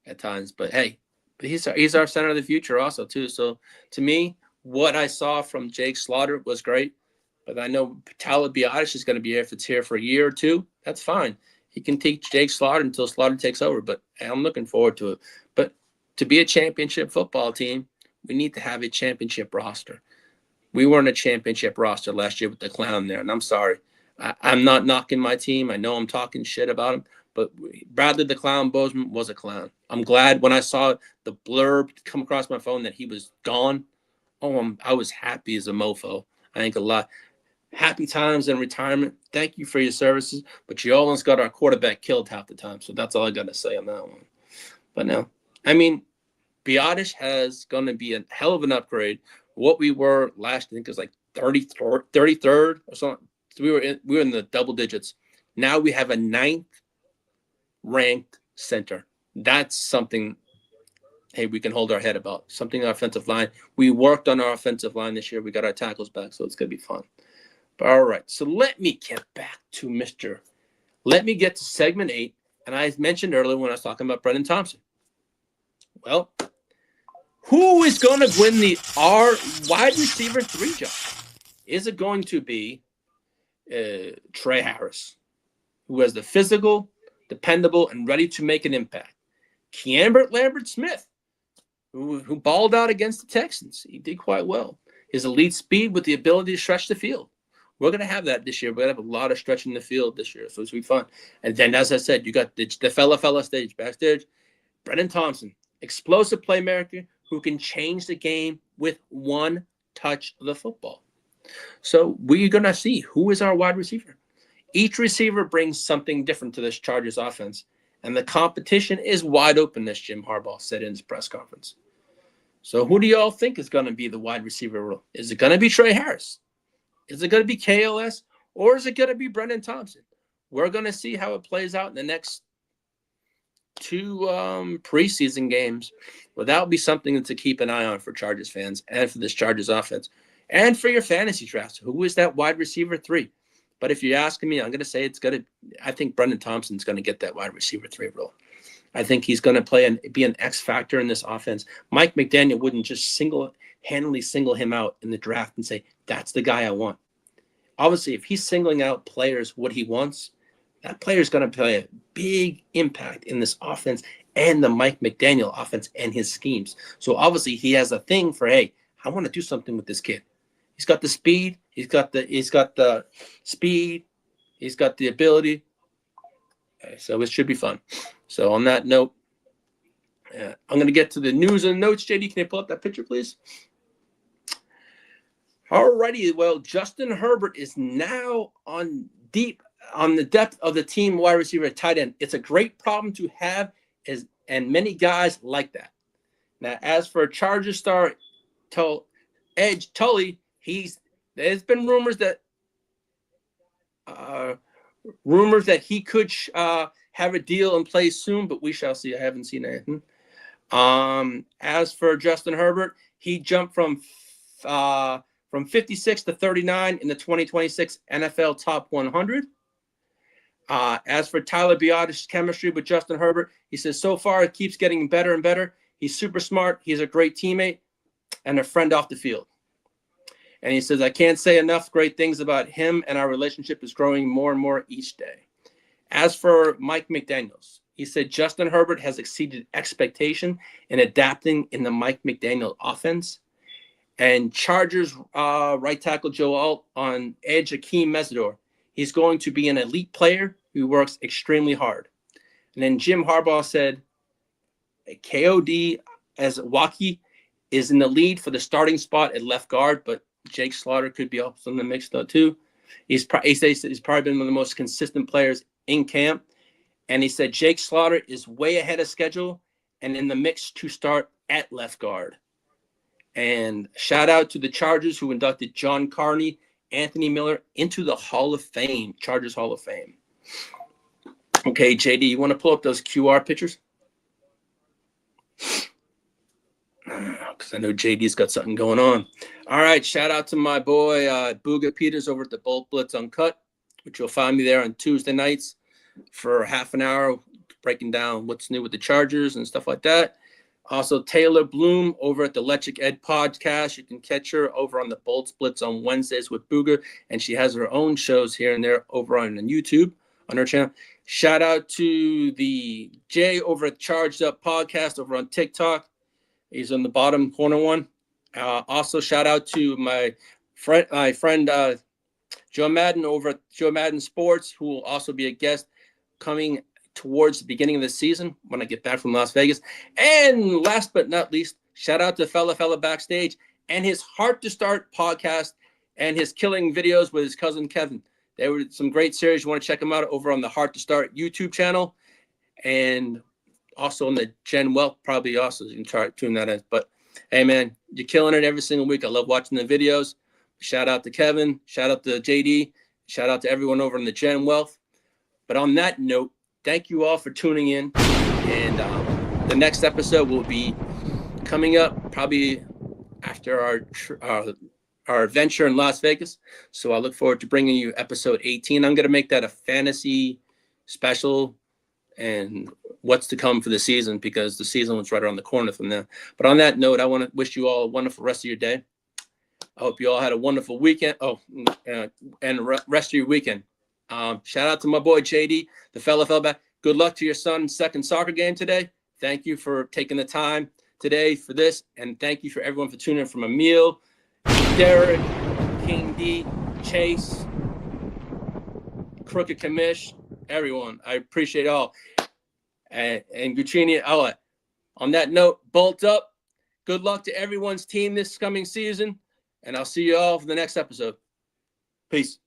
at times. But hey, he's our center of the future also too. So to me, what I saw from Jake Slaughter was great. But I know Tyler Biadasz is going to be here. If it's here for a year or two, that's fine. He can teach Jake Slaughter until Slaughter takes over. But I'm looking forward to it. But to be a championship football team, we need to have a championship roster. We weren't a championship roster last year with the clown there, and I'm sorry. I'm not knocking my team. I know I'm talking shit about him, but Bradley the Clown Bozeman was a clown. I'm glad when I saw the blurb come across my phone that he was gone. I was happy as a mofo. I think a lot. Happy times in retirement. Thank you for your services, but you almost got our quarterback killed half the time, so that's all I got to say on that one. But no, I mean, Biadasz is going to be a hell of an upgrade. What we were last, I think it was like 33rd or something. So we were in the double digits. Now we have a 9th ranked center. That's something, hey, we can hold our head about. Something offensive line. We worked on our offensive line this year. We got our tackles back, so it's going to be fun. But all right, so let me get back to let me get to segment 8. And I mentioned earlier when I was talking about Brendan Thompson. Well, who is going to win our wide receiver 3 job? Is it going to be Trey Harris, who has the physical, dependable, and ready to make an impact? Keambert Lambert-Smith, who balled out against the Texans. He did quite well. His elite speed with the ability to stretch the field. We're going to have that this year. We're going to have a lot of stretching the field this year, so it's going to be fun. And then, as I said, you got the fella stage, backstage, Brendan Thompson, explosive playmaker who can change the game with one touch of the football. So we're going to see who is our wide receiver. Each receiver brings something different to this Chargers offense, and the competition is wide open, as Jim Harbaugh said in his press conference. So who do you all think is going to be the wide receiver role? Is it going to be Trey Harris? Is it going to be KLS? Or is it going to be Brendan Thompson? We're going to see how it plays out in the next 2 preseason games. Well, that would be something to keep an eye on for Chargers fans and for this Chargers offense and for your fantasy drafts. Who is that wide receiver 3? But if you're asking me, I'm going to say I think Brendan Thompson's going to get that wide receiver 3 role. I think he's going to be an X factor in this offense. Mike McDaniel wouldn't just single-handedly single him out in the draft and say, that's the guy I want. Obviously, if he's singling out players what he wants, that player is going to play a big impact in this offense and the Mike McDaniel offense and his schemes. So obviously he has a thing for, hey, I want to do something with this kid. He's got the speed. He's got the speed. He's got the ability. So it should be fun. So on that note, I'm going to get to the news and notes. JD, can you pull up that picture, please? All righty. Well, Justin Herbert is now on the depth of the team wide receiver at tight end. It's a great problem to have, and many guys like that. Now, as for Chargers star Edge Tully, there's been rumors that he could have a deal in place soon, but we shall see. I haven't seen anything. As for Justin Herbert, he jumped from from 56 to 39 in the 2026 NFL Top 100. As for Tyler Biadasch's chemistry with Justin Herbert, he says so far it keeps getting better and better. He's super smart. He's a great teammate and a friend off the field. And he says, I can't say enough great things about him, and our relationship is growing more and more each day. As for Mike McDaniels, he said Justin Herbert has exceeded expectation in adapting in the Mike McDaniel offense. And Chargers right tackle Joe Alt on edge Akeem Mesidor. He's going to be an elite player who works extremely hard. And then Jim Harbaugh said, KOD as Waukee is in the lead for the starting spot at left guard, but Jake Slaughter could be also in the mix though too. He says he's probably been one of the most consistent players in camp. And he said Jake Slaughter is way ahead of schedule and in the mix to start at left guard. And shout out to the Chargers who inducted John Carney, Anthony Miller into the Hall of Fame, Chargers Hall of Fame. Okay, JD, you want to pull up those QR pictures? Because I know JD's got something going on. All right, shout out to my boy Booga Peters over at the Bolt Blitz Uncut, which you'll find me there on Tuesday nights for half an hour, breaking down what's new with the Chargers and stuff like that. Also, Taylor Bloom over at the Electric Ed podcast. You can catch her over on the Bolts Blitz on Wednesdays with Booger, and she has her own shows here and there over on YouTube on her channel. Shout out to the Jay over at Charged Up podcast over on TikTok. He's on the bottom corner one. Also, shout out to my friend Joe Madden over at Joe Madden Sports, who will also be a guest coming towards the beginning of the season when I get back from Las Vegas. And last but not least, shout out to Fella Backstage and his Heart to Start podcast and his killing videos with his cousin Kevin. They were some great series. You want to check them out over on the Heart to Start YouTube channel and also on the Gen Wealth, probably also you can try to tune that in. But hey, man, you're killing it every single week. I love watching the videos. Shout out to Kevin. Shout out to JD. Shout out to everyone over in the Gen Wealth. But on that note, thank you all for tuning in. And the next episode will be coming up probably after our adventure in Las Vegas. So I look forward to bringing you episode 18. I'm going to make that a fantasy special and what's to come for the season because the season was right around the corner from there. But on that note, I want to wish you all a wonderful rest of your day. I hope you all had a wonderful weekend. And rest of your weekend. Shout out to my boy JD, the fella fell back. Good luck to your son's second soccer game today. Thank you for taking the time today for this. And thank you for everyone for tuning in from Emil, Derek, King D, Chase, Crooked Commish, everyone. I appreciate it all. And Guccini, on that note, bolt up. Good luck to everyone's team this coming season. And I'll see you all for the next episode. Peace.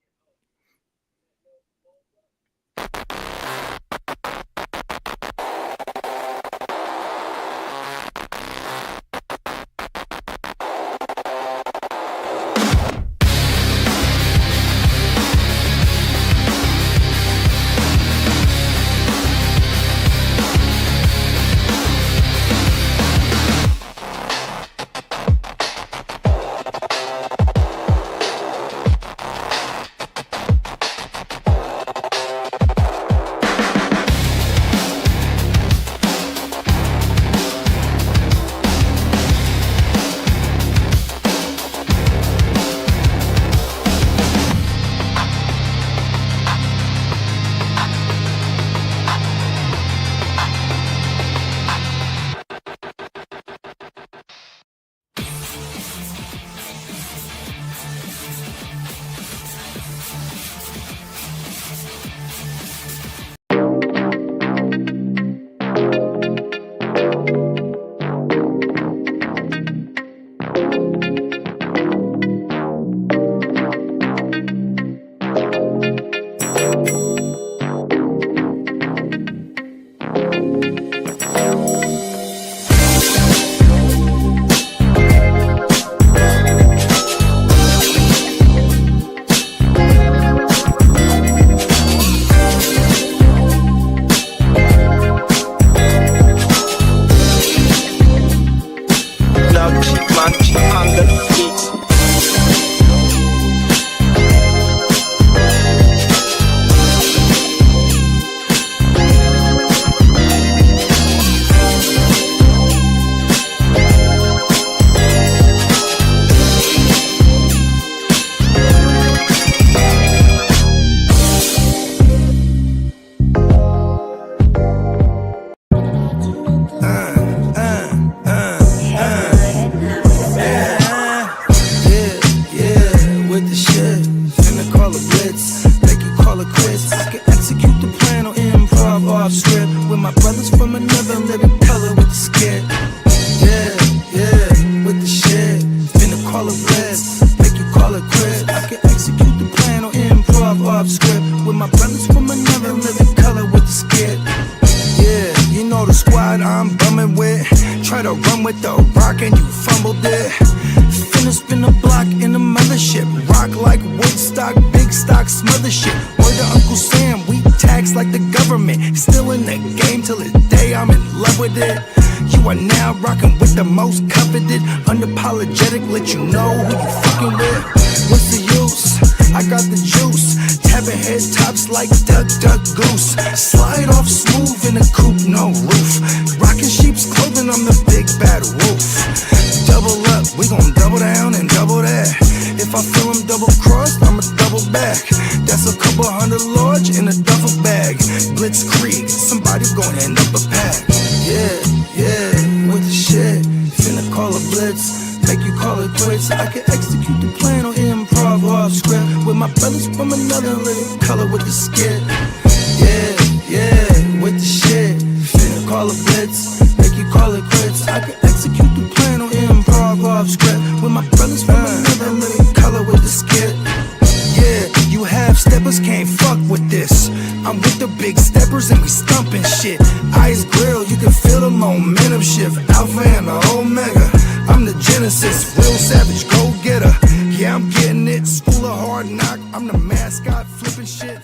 run with the rock and you fumbled it. Finna spin the block in the mothership. Rock like Woodstock, big stock, smother shit. Word to Uncle Sam, we tax like the government. Still in the game till the day I'm in love with it. You are now rocking with the most coveted. Unapologetic, let you know who you fucking with. What's the use? I got the juice. Tapping head tops like Duck, Duck, Goose. Slide off smooth in a coupe, no roof. Rocking sheep's clothing, I'm the big bad wolf. Double up, we gon' double down and double that. If I feel I'm double crossed, I'ma double back. That's a couple hundred large in a duffel bag. Blitzkrieg, somebody gon' end up a pack. Yeah, with the shit. Finna call a blitz, make you call it quits. I can execute the plan on improv off script. With my brothers from another living color with the skit. Yeah, with the shit. Finna call a blitz, make you call it quits. I can execute the plan on improv off script. With my brothers from another living color with the skit. Yeah, you half steppers can't fuck with this. I'm with the big steppers and we stumping shit. Ice grill, you can feel the momentum shift. Alpha and the Omega, I'm the Genesis. Real savage, go getter. Yeah, I'm getting it. School of hard knock, I'm the mascot flipping shit.